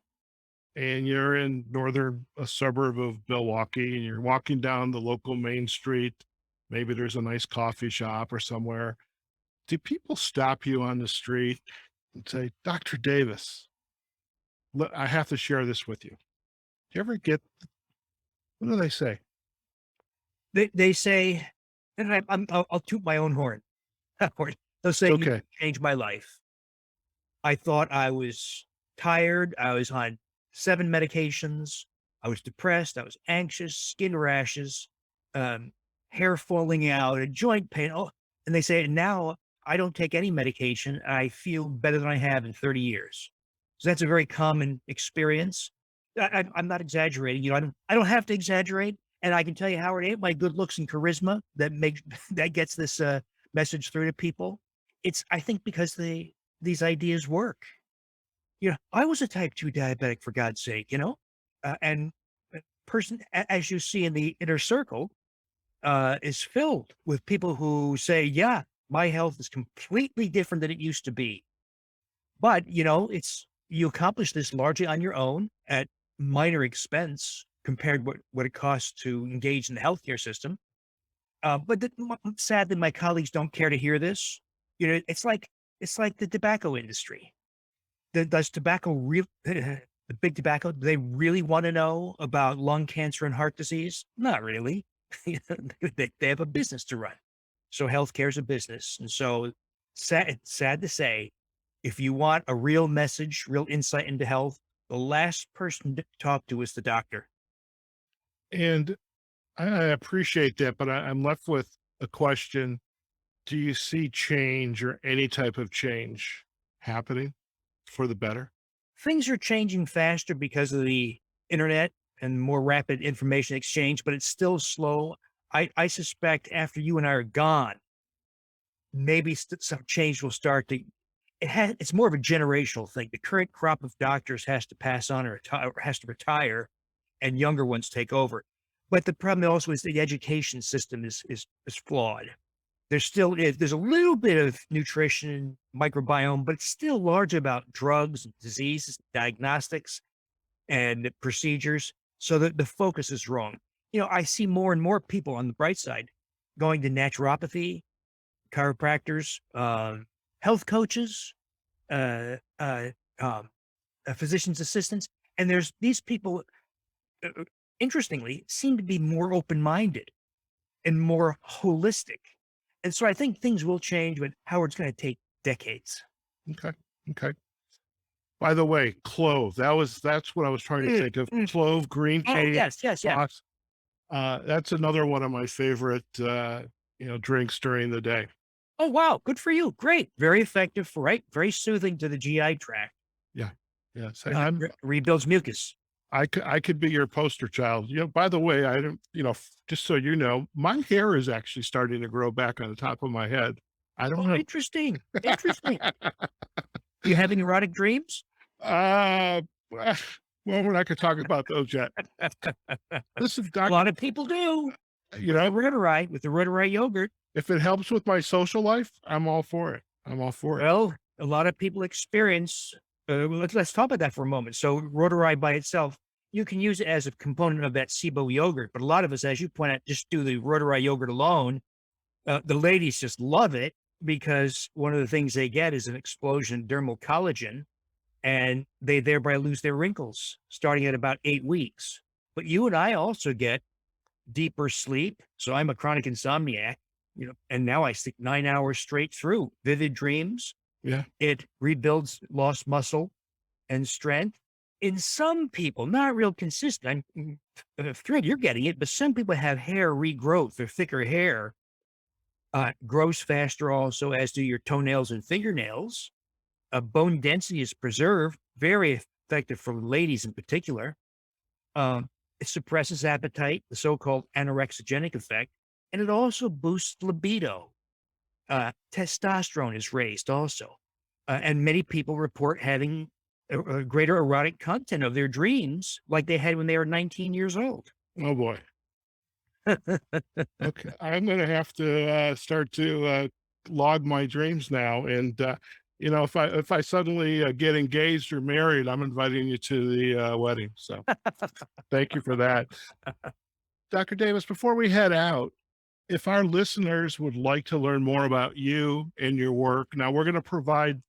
S2: and you're in northern a suburb of Milwaukee and you're walking down the local main street, maybe there's a nice coffee shop or somewhere. Do people stop you on the street and say, Dr. Davis, I have to share this with you. Do you ever get, what do they say?
S3: They say, and I'll toot my own horn. Howard. They'll say, "You
S2: Okay.
S3: changed my life." I thought I was tired. I was on 7 medications. I was depressed. I was anxious, skin rashes, um, hair falling out, a joint pain. Oh, and they say, now I don't take any medication. I feel better than I have in 30 years. So that's a very common experience. I'm not exaggerating. I don't have to exaggerate. And I can tell you, Howard, it ain't my good looks and charisma that makes that gets this message through to people. It's, I think, because these ideas work. I was a type 2 diabetic, for God's sake, and a person, as you see in the inner circle, is filled with people who say, yeah, my health is completely different than it used to be. But, you accomplish this largely on your own at minor expense compared what it costs to engage in the healthcare system. Sad that my colleagues don't care to hear this. It's like the tobacco industry. Does tobacco real the big tobacco? Do they really want to know about lung cancer and heart disease? Not really. They have a business to run. So healthcare is a business, and so sad to say, if you want a real message, real insight into health, the last person to talk to is the doctor.
S2: And I appreciate that, but I'm left with a question. Do you see change or any type of change happening for the better?
S3: Things are changing faster because of the internet and more rapid information exchange, but it's still slow. I suspect after you and I are gone, maybe some change will start to. It's more of a generational thing. The current crop of doctors has to pass on or has to retire, and younger ones take over. But the problem also is the education system is flawed. There's a little bit of nutrition, microbiome, but it's still largely about drugs, diseases, diagnostics, and procedures. So that the focus is wrong. I see more and more people on the bright side going to naturopathy, chiropractors, health coaches, uh, uh, um, physician's assistants, and there's these people. Interestingly, seem to be more open-minded and more holistic. And so I think things will change, but Howard's going to take decades.
S2: Okay. Okay. By the way, clove. That's what I was trying to think of. Clove, green
S3: Oh,
S2: tea,
S3: yes, yes, yeah.
S2: sauce. That's another one of my favorite drinks during the day.
S3: Oh, wow. Good for you. Great. Very effective, right? Very soothing to the GI tract.
S2: Yeah. Yeah. So I'm
S3: Rebuilds mucus.
S2: I could be your poster child. By the way, I don't, just so you know, my hair is actually starting to grow back on the top of my head. I don't
S3: Oh,
S2: know.
S3: interesting. Interesting. You having erotic dreams?
S2: Uh, well, we're not going to talk about those yet. Listen,
S3: A
S2: Doctor,
S3: lot of people do
S2: you
S3: with the
S2: know,
S3: Reiterite, with the Reiterite yogurt.
S2: if it helps with my social life, I'm all for it. I'm all for it.
S3: Well, a lot of people experience. Let's talk about that for a moment. So, Reiterite by itself, you can use it as a component of that SIBO yogurt, but a lot of us, as you point out, just do the Reiterite yogurt alone. The ladies just love it because one of the things they get is an explosion in dermal collagen, and they thereby lose their wrinkles starting at about 8 weeks. But you and I also get deeper sleep. So I'm a chronic insomniac, and now I sleep 9 hours straight through. Vivid dreams.
S2: Yeah.
S3: It rebuilds lost muscle and strength. In some people, not real consistent. I'm Fred, you're getting it, but some people have hair regrowth or thicker hair. Grows faster also, as do your toenails and fingernails. Bone density is preserved, very effective for ladies in particular. It suppresses appetite, the so-called anorexigenic effect, and it also boosts libido. Testosterone is raised also. And many people report having a greater erotic content of their dreams like they had when they were 19 years old.
S2: Oh boy. Okay. I'm going to have to start to log my dreams now. And, if I suddenly get engaged or married, I'm inviting you to the wedding. So thank you for that. Dr. Davis, before we head out, if our listeners would like to learn more about you and your work, now we're going to provide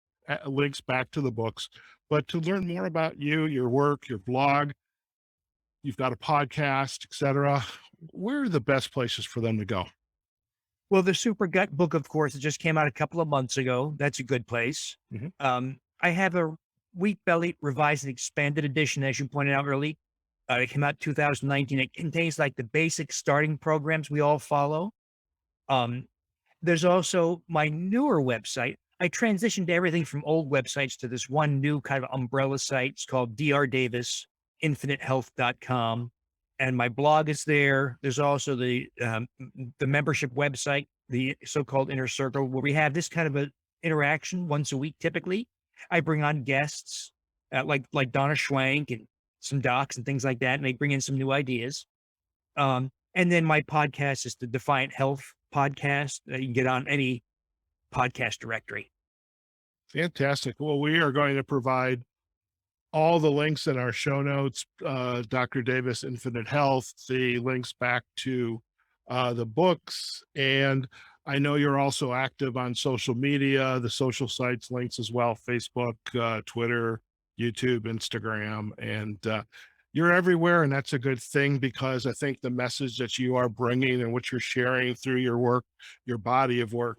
S2: links back to the books, but to learn more about you, your work, your blog, you've got a podcast, etc. Where are the best places for them to go?
S3: Well, the Super Gut book, of course, it just came out a couple of months ago. That's a good place.
S2: Mhm.
S3: I have a Wheat Belly revised and expanded edition, as you pointed out early. It came out 2019. It contains like the basic starting programs we all follow. Um, there's also my newer website. I transitioned everything from old websites to this one new kind of umbrella site. It's called drdavisinfinitehealth.com. And my blog is there. There's also the membership website, the so-called Inner Circle, where we have this kind of a interaction once a week. Typically, I bring on guests like Donna Schwank and some docs and things like that, and they bring in some new ideas. And then my podcast is the Defiant Health podcast that you can get on any podcast directory.
S2: Fantastic. Well, we are going to provide all the links in our show notes, Dr. Davis Infinite Health, the links back to the books. And I know you're also active on social media, the social sites links as well, Facebook, Twitter, YouTube, Instagram, and you're everywhere. And that's a good thing, because I think the message that you are bringing and what you're sharing through your work, your body of work,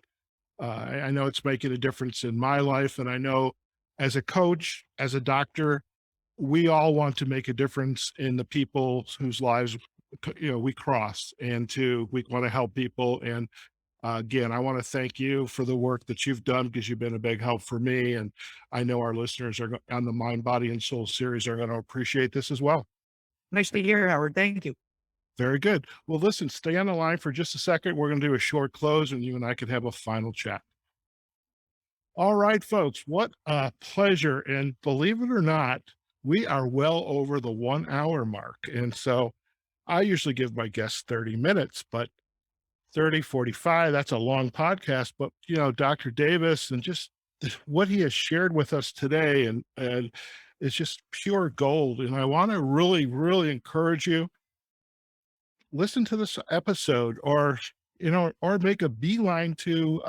S2: I know it's making a difference in my life. And I know as a coach, as a doctor, we all want to make a difference in the people whose lives, we cross, and we want to help people. And again, I want to thank you for the work that you've done, because you've been a big help for me. And I know our listeners are on the Mind, Body, and Soul series are going to appreciate this as well.
S3: Nice to hear, Howard. Thank you.
S2: Very good. Well, listen, stay on the line for just a second. We're going to do a short close, and you and I can have a final chat. All right, folks, what a pleasure. And believe it or not, we are well over the 1 hour mark. And so I usually give my guests 30 minutes, but 30, 45, that's a long podcast. But, Dr. Davis and just what he has shared with us today, and it's just pure gold. And I want to really, really encourage you, listen to this episode, or make a beeline to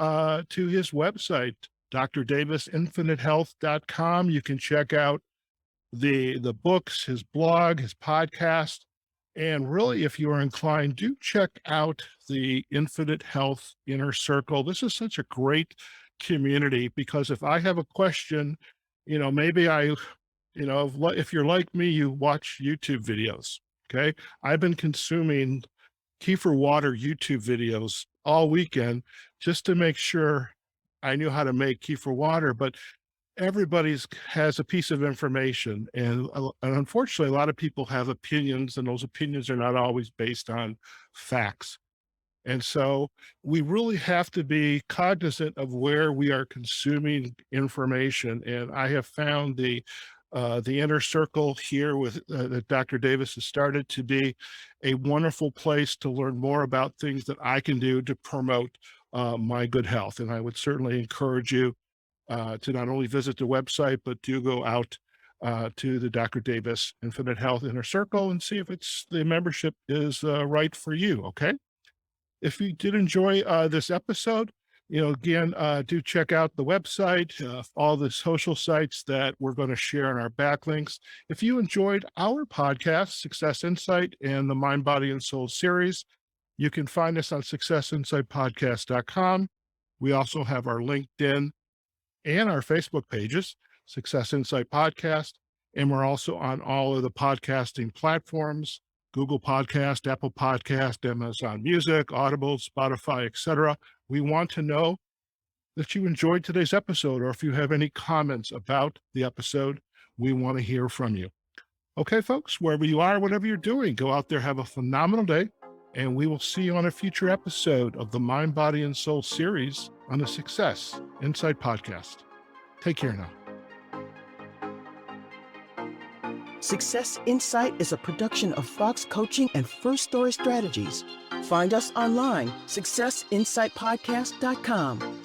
S2: his website, drdavisinfinitehealth.com. You can check out the books, his blog, his podcast. And really, if you are inclined, do check out the Infinite Health Inner Circle. This is such a great community, because if I have a question, maybe if you're like me, you watch YouTube videos. Okay. I've been consuming kefir water YouTube videos all weekend just to make sure I knew how to make kefir water, but everybody's has a piece of information. And unfortunately, a lot of people have opinions, and those opinions are not always based on facts. And so we really have to be cognizant of where we are consuming information. And I have found the inner circle here with that Dr. Davis has started to be a wonderful place to learn more about things that I can do to promote my good health. And I would certainly encourage you to not only visit the website, but do go out to the Dr. Davis Infinite Health Inner Circle and see if the membership is right for you. Okay. If you did enjoy this episode, again, do check out the website, all the social sites that we're going to share in our backlinks. If you enjoyed our podcast, Success Insight and the Mind, Body, and Soul series, you can find us on successinsightpodcast.com. We also have our LinkedIn and our Facebook pages, Success Insight Podcast, and we're also on all of the podcasting platforms, Google Podcast, Apple Podcast, Amazon Music, Audible, Spotify, etc. We want to know that you enjoyed today's episode, or if you have any comments about the episode, we want to hear from you. Okay, folks, wherever you are, whatever you're doing, go out there, have a phenomenal day, and we will see you on a future episode of the Mind, Body, and Soul series on the Success Insight Podcast. Take care now.
S1: Success Insight is a production of Fox Coaching and First Story Strategies. Find us online, successinsightpodcast.com.